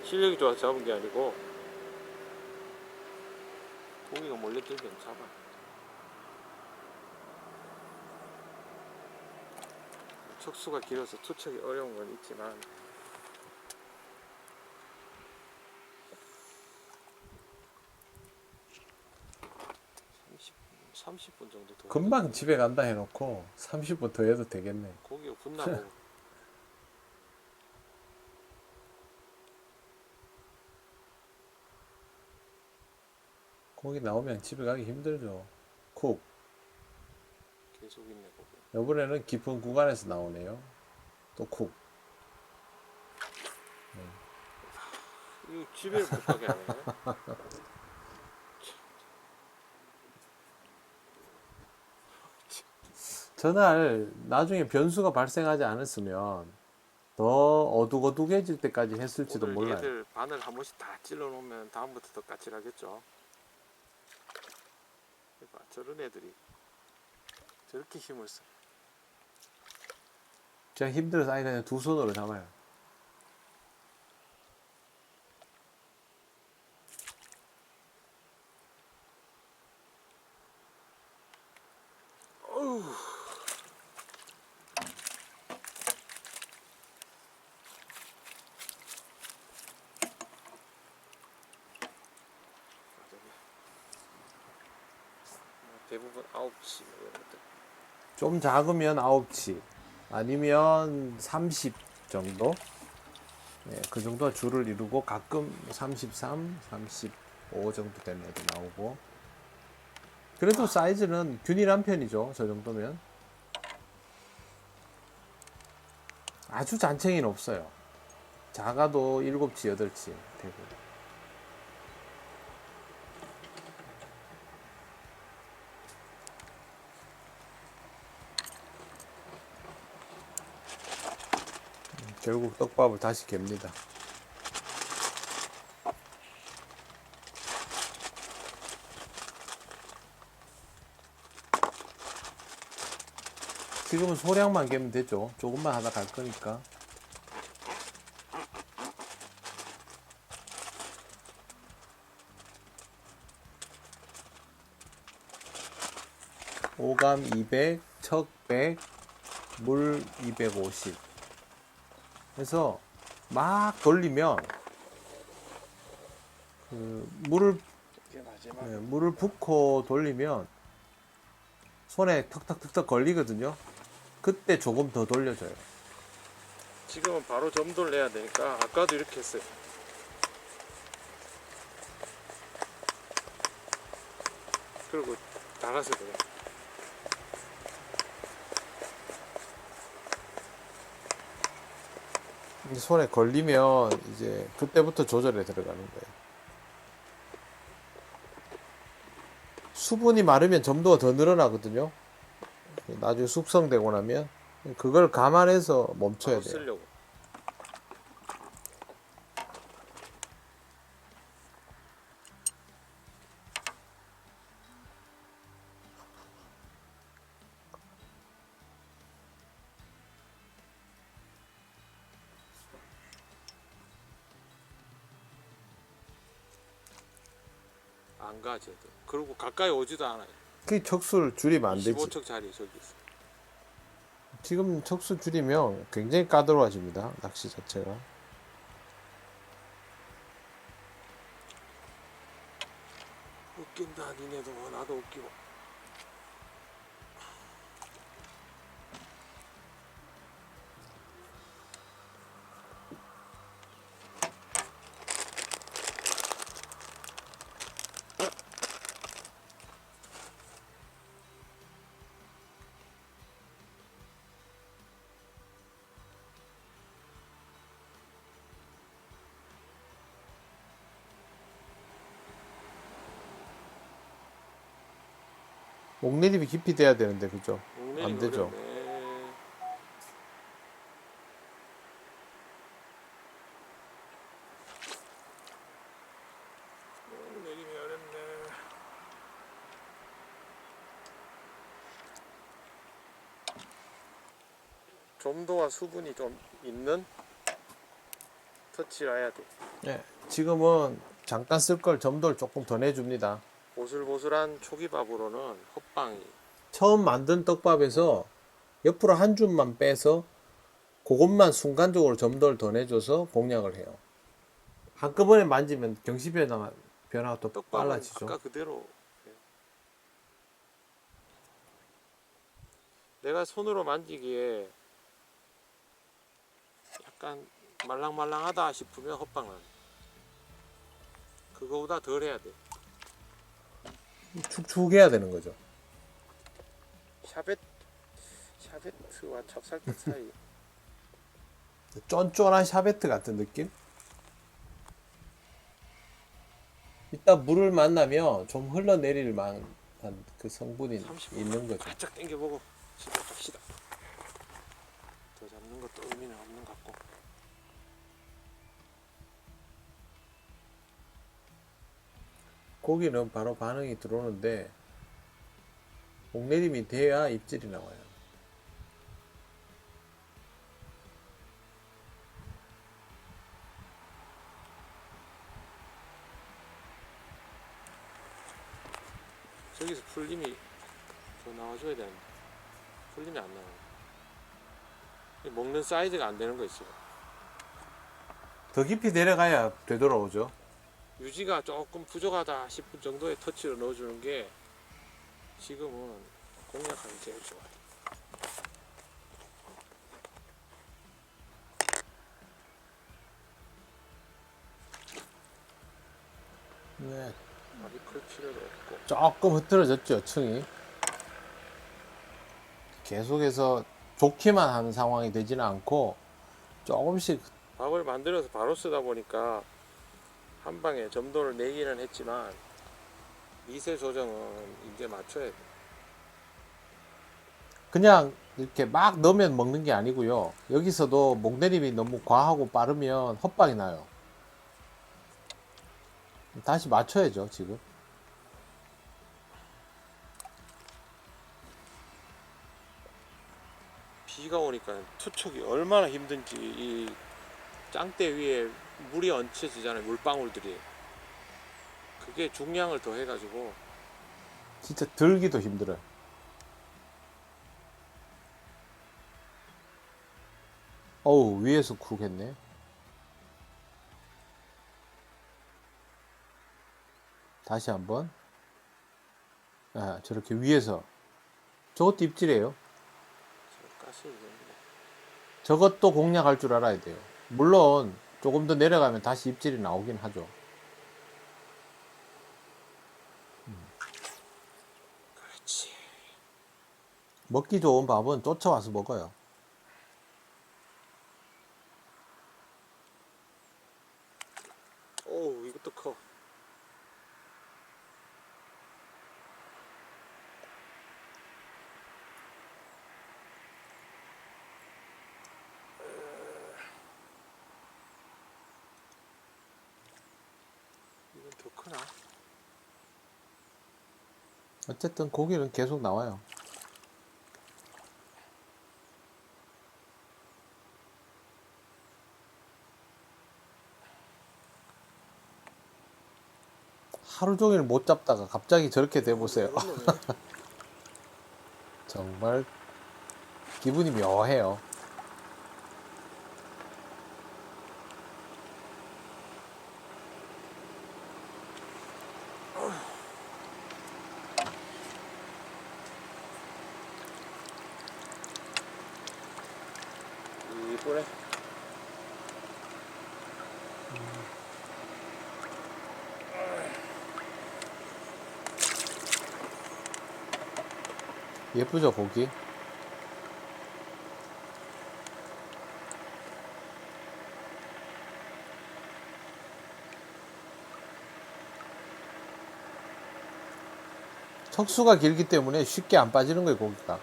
실력이 좋아서 잡은 게 아니고 고기가 몰려들면 잡아. 척수가 길어서 투척이 어려운 건 있지만 30분 정도 더 금방 집에 간다 해놓고 30분 더 해도 되겠네. 고기가 붙나고. 고기 나오면 집에 가기 힘들죠. 쿡. 계속 있네 고기. 이번에는 깊은 구간에서 나오네요. 또 쿡. 이거 집에 못 가게 하네. 전날 나중에 변수가 발생하지 않았으면 더 어둑어둑해질 때까지 했을지도 오늘 몰라요. 얘들 바늘 한 번씩 다 찔러 놓으면 다음부터 더 까칠하겠죠. 그러니까 저런 애들이 저렇게 힘을 써. 제가 힘들어서 아예 그냥 두 손으로 잡아요. 어우. 대부분 9치 뭐 이런 것들. 좀 작으면 9치 아니면 30 정도. 네, 그 정도가 줄을 이루고 가끔 33, 35 정도 되는 애도 나오고. 그래도 사이즈는 균일한 편이죠. 저 정도면. 아주 잔챙이는 없어요. 작아도 7치, 8치 되고. 결국 떡밥을 다시 갭니다. 지금은 소량만 개면 되죠. 조금만 하다 갈 거니까. 오감 200, 척 100, 물 250. 해서 막 돌리면 이게 마지막. 물을 붓고 돌리면 손에 턱턱턱턱 걸리거든요. 그때 조금 더 돌려줘요. 지금은 바로 점도를 내야 되니까 아까도 이렇게 했어요. 그리고 나가서 돼요. 손에 걸리면 이제 그때부터 조절에 들어가는 거예요. 수분이 마르면 점도가 더 늘어나거든요. 나중에 숙성되고 나면 그걸 감안해서 멈춰야 바로 돼요. 쓰려고. 안 가, 쟤도. 그리고 가까이 오지도 않아요. 그 척수를 줄이면 안 되지. 25척짜리 저기 있어. 지금 척수 줄이면 굉장히 까다로워집니다. 낚시 자체가. 웃긴다, 니네도. 나도 웃기고. 목내립이 깊이 돼야 되는데 그죠? 목내리가 안 되죠. 어렵네. 목내림이 어렵네. 점도와 수분이 좀 있는 터치를 해야 돼. 네, 지금은 잠깐 쓸 걸 점도를 조금 더 내줍니다. 보슬보슬한 초기밥으로는 헛방이. 처음 만든 떡밥에서 옆으로 한 줌만 빼서 그것만 순간적으로 점도를 더 내줘서 공략을 해요. 한꺼번에 만지면 경시 변화가 또 떡밥은 빨라지죠. 아까 그대로 해요. 내가 손으로 만지기에 약간 말랑말랑하다 싶으면 헛방을. 그거보다 덜 해야 돼. 축축해야 되는 거죠. 샤베트와 찹쌀떡 사이. 쫀쫀한 샤베트 같은 느낌? 이따 물을 만나면 좀 흘러내릴 만한 그 성분이 30분 있는 거죠. 바짝 당겨보고 시작합시다. 더 잡는 것도 의미는 없는 것 같고. 고기는 바로 반응이 들어오는데 목내림이 돼야 입질이 나와요. 저기서 풀림이 더 나와줘야 되는데 풀림이 안 나와요. 먹는 사이즈가 안 되는 거 있어요. 더 깊이 내려가야 되돌아오죠. 유지가 조금 부족하다 싶은 정도의 터치로 넣어주는 게 지금은 공략하기 제일 좋아요. 네. 많이 클 필요도 없고. 조금 흐트러졌죠, 층이. 계속해서 좋기만 하는 상황이 되지는 않고 조금씩. 밥을 만들어서 바로 쓰다 보니까 한 방에 점도를 내기는 했지만 미세 조정은 이제 맞춰야 돼. 그냥 이렇게 막 넣으면 먹는 게 아니고요. 여기서도 목내림이 너무 과하고 빠르면 헛방이 나요. 다시 맞춰야죠, 지금. 비가 오니까 투척이 얼마나 힘든지 이 짱대 위에 물이 얹혀지잖아요. 물방울들이. 그게 중량을 더 해가지고 진짜 들기도 힘들어요. 어우, 위에서 쿡 했네. 다시 한번. 아, 저렇게 위에서. 저것도 입질이에요. 가스 있는데. 저것도 공략할 줄 알아야 돼요. 물론 조금 더 내려가면 다시 입질이 나오긴 하죠. 그렇지. 먹기 좋은 밥은 쫓아와서 먹어요. 오, 이것도 커. 이건 더 크나? 어쨌든 고기는 계속 나와요. 하루 종일 못 잡다가 갑자기 저렇게 돼 보세요. 이런 놈이 정말 기분이 묘해요. 이쁘네. 예쁘죠, 고기? 척수가 길기 때문에 쉽게 안 빠지는 거예요, 고기가.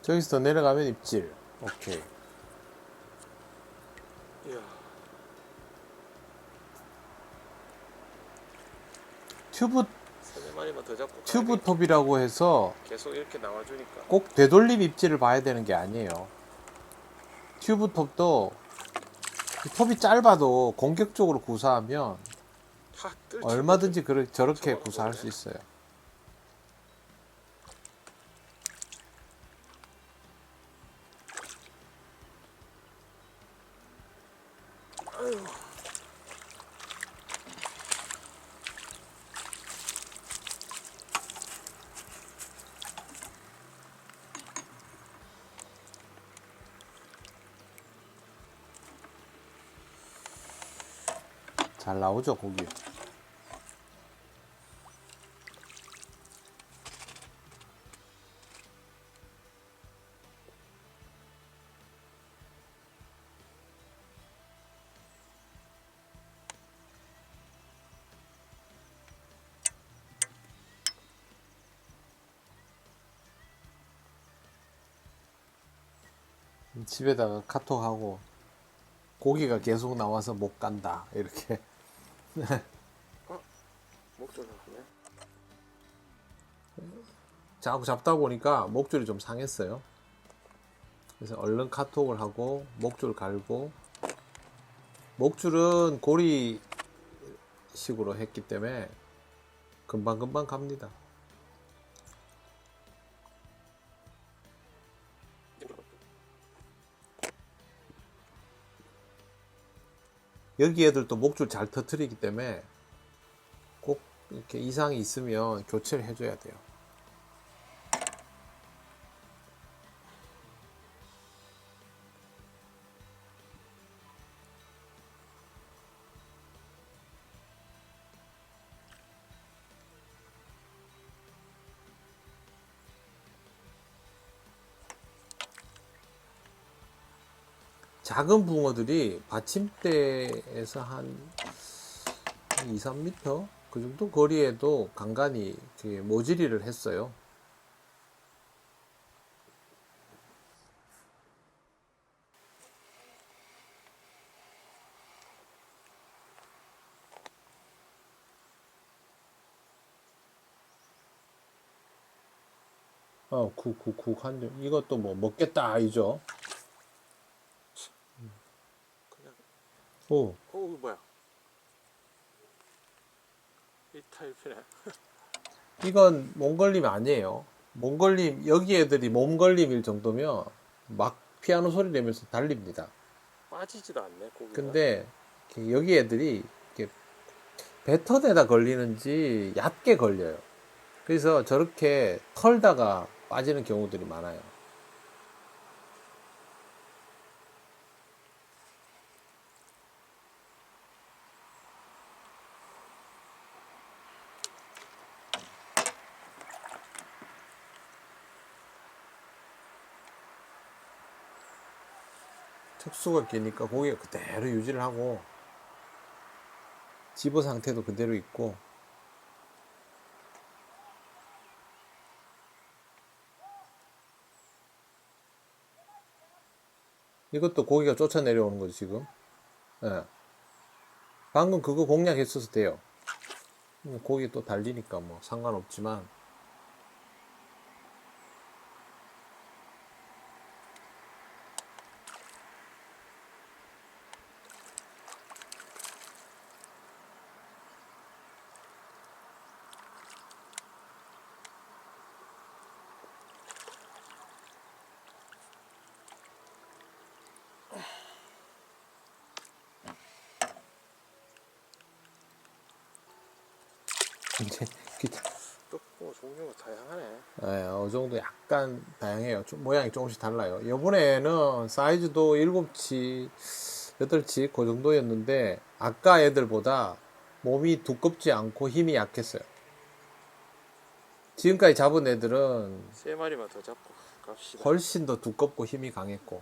저기서 더 내려가면 입질. 오케이. 이야, 튜브, 세네 마리만 더 잡고 튜브 가야겠- 톱이라고 해서 계속 이렇게 나와주니까. 꼭 되돌림 입질을 봐야 되는 게 아니에요. 튜브 톱도 이 톱이 짧아도 공격적으로 구사하면 탁 뜰. 얼마든지 저렇게 저거는 구사할 뭐네. 수 있어요. 잘 나오죠, 고기. 집에다가 카톡하고 고기가 계속 나와서 못 간다 이렇게. 목줄 나왔네. 자꾸 잡다 보니까 목줄이 좀 상했어요. 그래서 얼른 카톡을 하고 목줄 갈고, 목줄은 고리식으로 했기 때문에 금방금방 갑니다. 여기 애들도 목줄 잘 터트리기 때문에 꼭 이렇게 이상이 있으면 교체를 해줘야 돼요. 작은 붕어들이 받침대에서 한 2, 3m 그 정도 거리에도 간간히 모지리를 했어요. 쿡쿡쿡 한 점. 이것도 뭐 먹겠다 이죠. 그냥. 오, 이거 뭐야? 이 타입이네. 이건 몸걸림 아니에요. 몸걸림, 여기 애들이 몸걸림일 정도면 막 피아노 소리 내면서 달립니다. 빠지지도 않네 고기가. 근데 여기 애들이 이렇게 뱉어내다 걸리는지 얕게 걸려요. 그래서 저렇게 털다가 빠지는 경우들이 많아요. 척수가 기니까 고기가 그대로 유지를 하고 집어 상태도 그대로 있고, 이것도 고기가 쫓아 내려오는 거죠 지금. 예. 방금 그거 공략했어도 돼요. 고기 또 달리니까 뭐 상관없지만, 이제 떡붕어 종류가 다양하네. 예, 어느 정도 약간 다양해요. 모양이 조금씩 달라요. 이번에는 사이즈도 7치, 8치 그 정도였는데 아까 애들보다 몸이 두껍지 않고 힘이 약했어요. 지금까지 잡은 애들은 3마리만 더 잡고 갑시다. 훨씬 더 두껍고 힘이 강했고,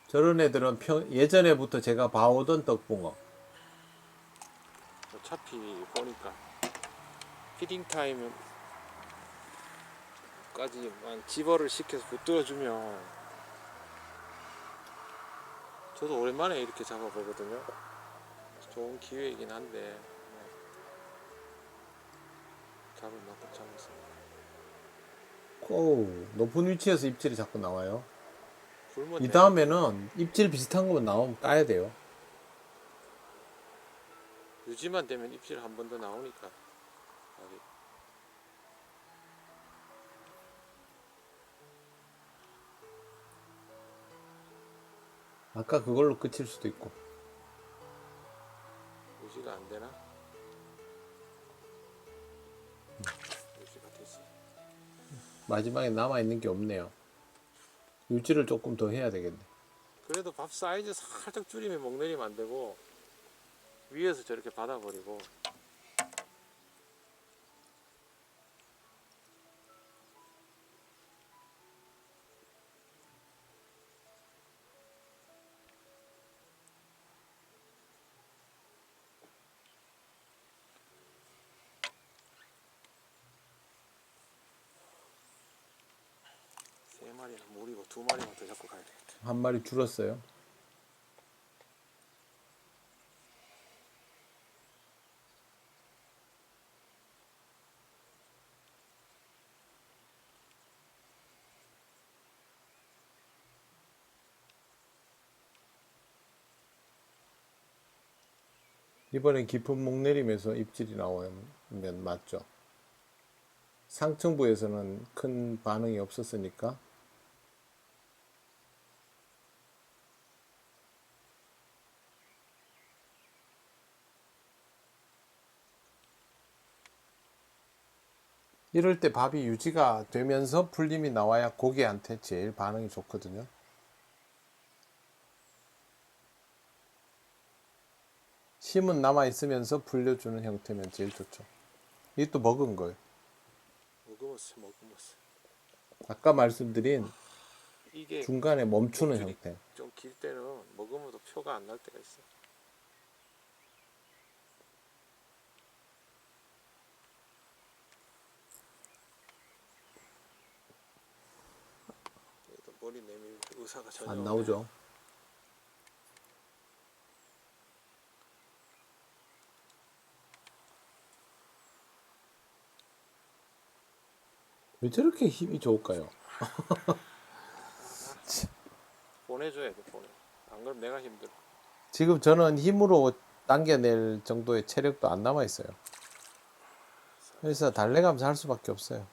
저런 애들은 예전에부터 제가 봐오던 떡붕어. 어차피 보니까 피딩 타임까지만 집어를 시켜서 붙들어주면, 저도 오랜만에 이렇게 잡아보거든요. 좋은 기회이긴 한데 잡을 만큼 잡았습니다. 오, 높은 위치에서 입질이 자꾸 나와요. 굶었네. 이 다음에는 입질 비슷한 거만 나오면 까야 돼요. 유지만 되면 입질 한 번 더 나오니까. 여기. 아까 그걸로 끝일 수도 있고. 유지가 안 되나? 유지가 되지. 마지막에 남아있는 게 없네요. 유지를 조금 더 해야 되겠네. 그래도 그래도 밥 사이즈 살짝 줄이면 목내리면 안 되고 위에서 저렇게 받아버리고. 세 마리는 무리고 두 마리만 더 잡고 가야 되겠다. 한 마리 줄었어요. 이번엔 깊은 목 내림에서 입질이 나오면 맞죠. 상층부에서는 큰 반응이 없었으니까 이럴 때 밥이 유지가 되면서 풀림이 나와야 고기한테 제일 반응이 좋거든요. 힘은 남아있으면서 풀려주는 형태면 제일 좋죠. 이게 또 먹은 거예요. 먹으면서 아까 말씀드린 이게 중간에 멈추는 목줄이 형태. 좀 길 때는 먹으면도 표가 안 날 때가 있어. 얘도 머리 내밀 의사가 전혀 안 없네. 나오죠. 왜 저렇게 힘이 좋을까요? 보내줘야 돼, 보내. 안 그러면 내가 힘들어. 지금 저는 힘으로 당겨낼 정도의 체력도 안 남아 있어요. 그래서 달래가면서 할 수밖에 없어요.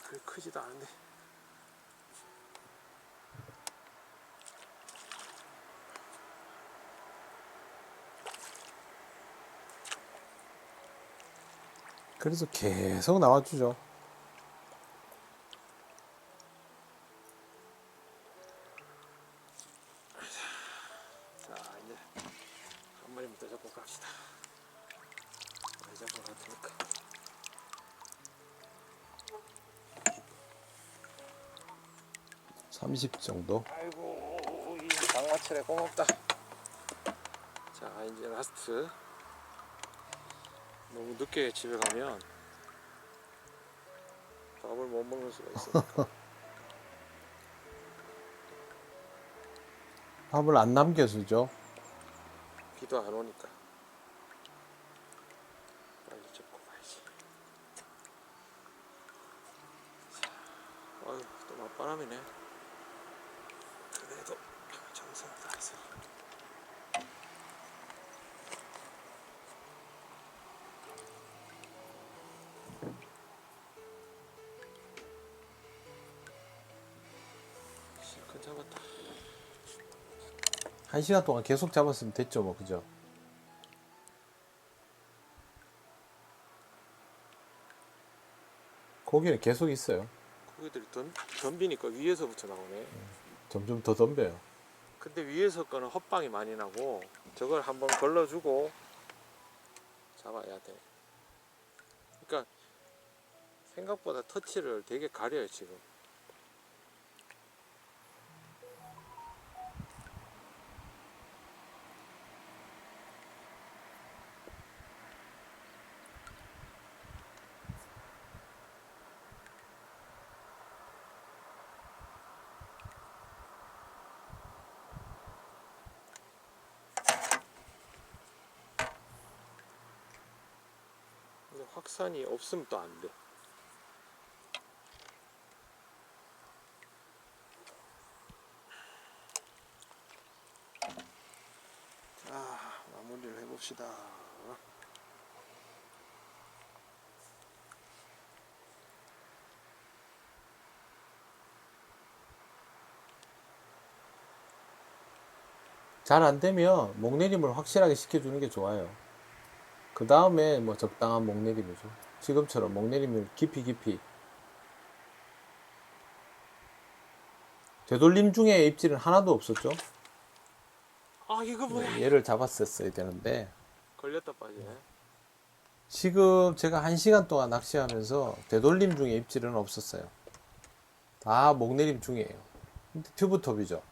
그게 크지도 않은데. 그래서 계속 나와주죠. 자, 이제 한 마리만 더 잡고 갑시다. 많이 잡고 갈 테니까. 30 정도. 아이고, 이 장마철에 고맙다. 자, 이제 라스트. 너무 늦게 집에 가면 밥을 못 먹을 수가 있으니까. 밥을 안 남겨주죠. 비도 안 오니까. 빨리 잡고 가야지. 자, 아유, 또 맞바람이네. 그래도 정성 다해서. 실컷 잡았다. 1시간 동안 계속 잡았으면 됐죠, 뭐, 그죠? 고기는 계속 있어요. 고기들이 덤비니까 위에서부터 나오네. 점점 더 덤벼요. 근데 위에서 거는 헛방이 많이 나고 저걸 한번 걸러주고 잡아야 돼. 그러니까 생각보다 터치를 되게 가려요 지금. 근데 확산이 없으면 또 안 돼. 자, 마무리를 해봅시다. 잘 안 되면 목내림을 확실하게 시켜주는 게 좋아요. 그 다음에 뭐 적당한 목내림이죠. 지금처럼 목내림을 깊이 되돌림 중에 입질은 하나도 없었죠. 아 이거 뭐야? 얘를 잡았었어야 되는데 걸렸다 빠지네. 지금 제가 1시간 동안 낚시하면서 되돌림 중에 입질은 없었어요. 다 목내림 중이에요. 근데 튜브톱이죠.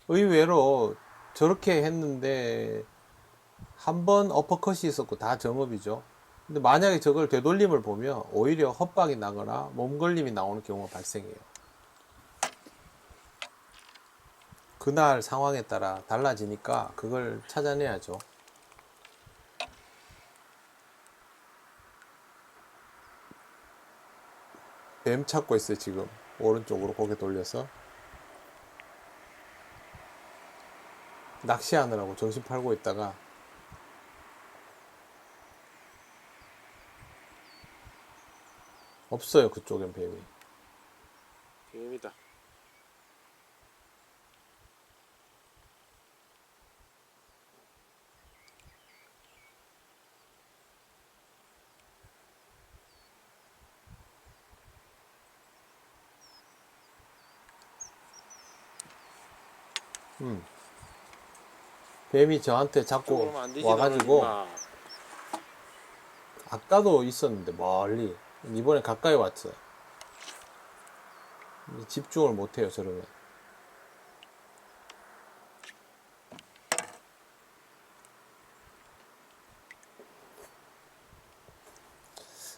의외로 저렇게 했는데 한 번 어퍼컷이 있었고 다 정업이죠. 근데 만약에 저걸 되돌림을 보면 오히려 헛박이 나거나 몸걸림이 나오는 경우가 발생해요. 그날 상황에 따라 달라지니까 그걸 찾아내야죠. 뱀 찾고 있어요. 지금 오른쪽으로 고개 돌려서 낚시하느라고 정신 팔고 있다가 없어요. 그쪽엔 뱀이. 뱀이다. 뱀이 저한테 자꾸 그러면 안 되지, 와가지고 너는 임마. 아까도 있었는데 멀리 이번에 가까이 왔어요. 집중을 못해요. 저러면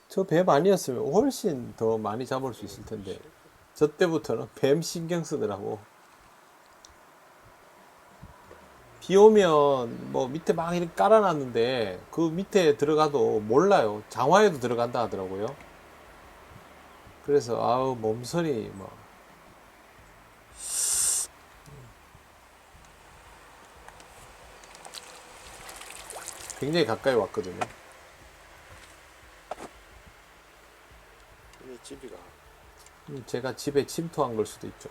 저 뱀 아니었으면 훨씬 더 많이 잡을 수 있을 텐데 저 때부터는 뱀 신경 쓰더라고. 비 오면 뭐 밑에 막 이렇게 깔아놨는데 그 밑에 들어가도 몰라요. 장화에도 들어간다 하더라고요. 그래서 아우 몸서리 뭐 굉장히 가까이 왔거든요. 이 집이가. 제가 집에 침투한 걸 수도 있죠.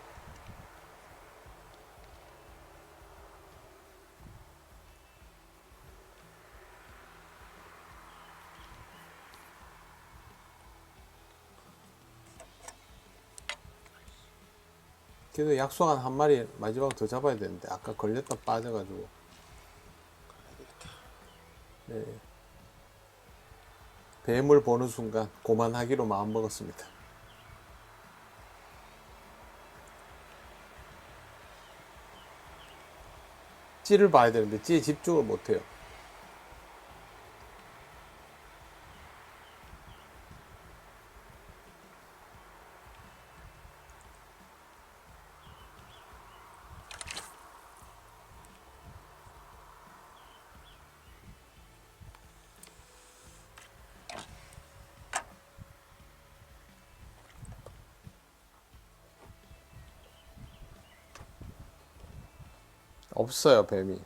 그래도 약속한 한 마리 마지막 더 잡아야 되는데 아까 걸렸다 빠져가지고 네. 뱀을 보는 순간 고만하기로 마음먹었습니다. 찌를 봐야 되는데 찌에 집중을 못해요. 없어요 뱀이.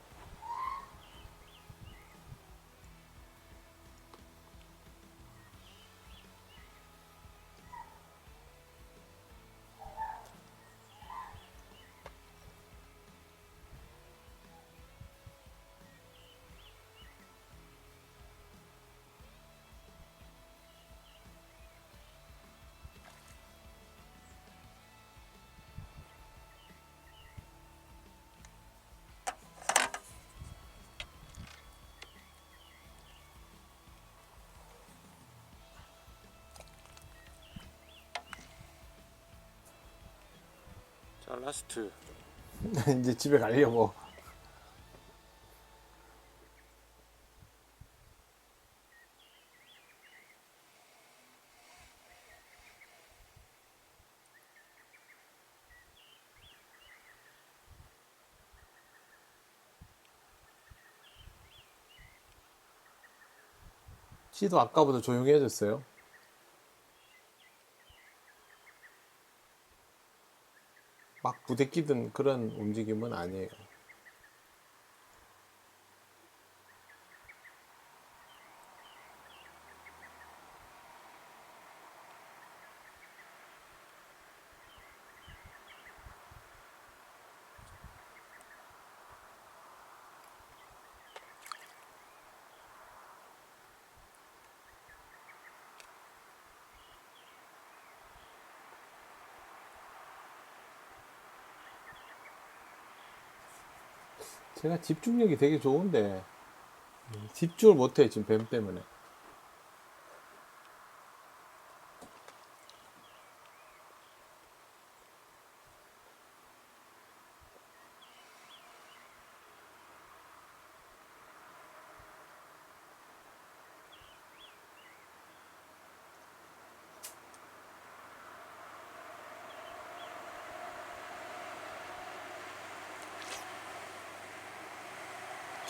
자 라스트. 이제 집에 가려고. 찌도 아까보다 조용해졌어요. 막 부대끼던 그런 움직임은 아니에요. 제가 집중력이 되게 좋은데 집중을 못해 지금 뱀 때문에.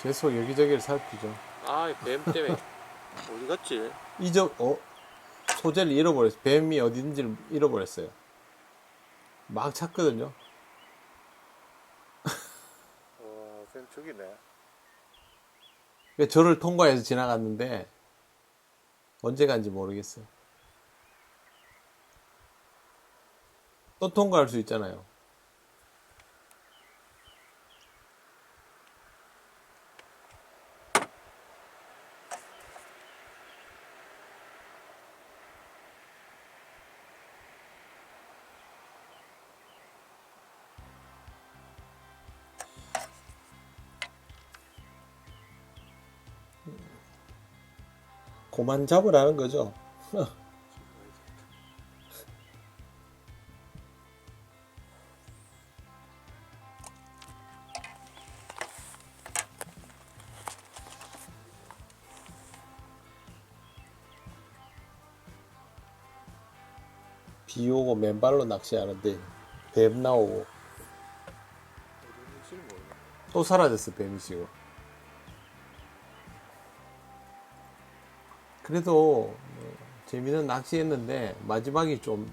계속 여기저기를 살피죠. 아, 뱀 때문에 어디 갔지? 소재를 잃어버렸어요. 뱀이 어딘지를 잃어버렸어요. 막 찾거든요. 뱀 저기네. 저를 통과해서 지나갔는데 언제 간지 모르겠어요. 또 통과할 수 있잖아요. 그만 잡으라는 거죠. 비 오고 맨발로 낚시하는데 뱀 나오고 어디 있는지를 모르겠네. 또 사라졌어 뱀이 지금. 그래도 재미는 낚시했는데 마지막이 좀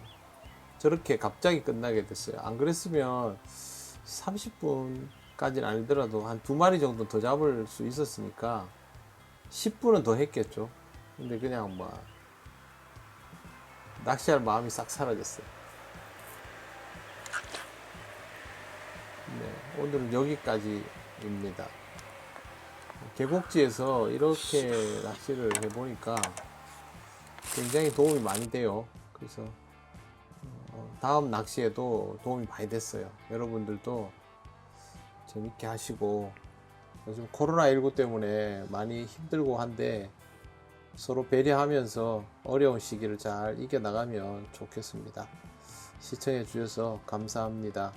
저렇게 갑자기 끝나게 됐어요. 안 그랬으면 30분까지는 아니더라도 한 2마리 정도 더 잡을 수 있었으니까 10분은 더 했겠죠. 근데 그냥 뭐 낚시할 마음이 싹 사라졌어요. 네, 오늘은 여기까지입니다. 계곡지에서 이렇게 낚시를 해보니까 굉장히 도움이 많이 돼요. 그래서 다음 낚시에도 도움이 많이 됐어요. 여러분들도 재밌게 하시고, 요즘 코로나19 때문에 많이 힘들고 한데 서로 배려하면서 어려운 시기를 잘 이겨나가면 좋겠습니다. 시청해 주셔서 감사합니다.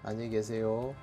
안녕히 계세요.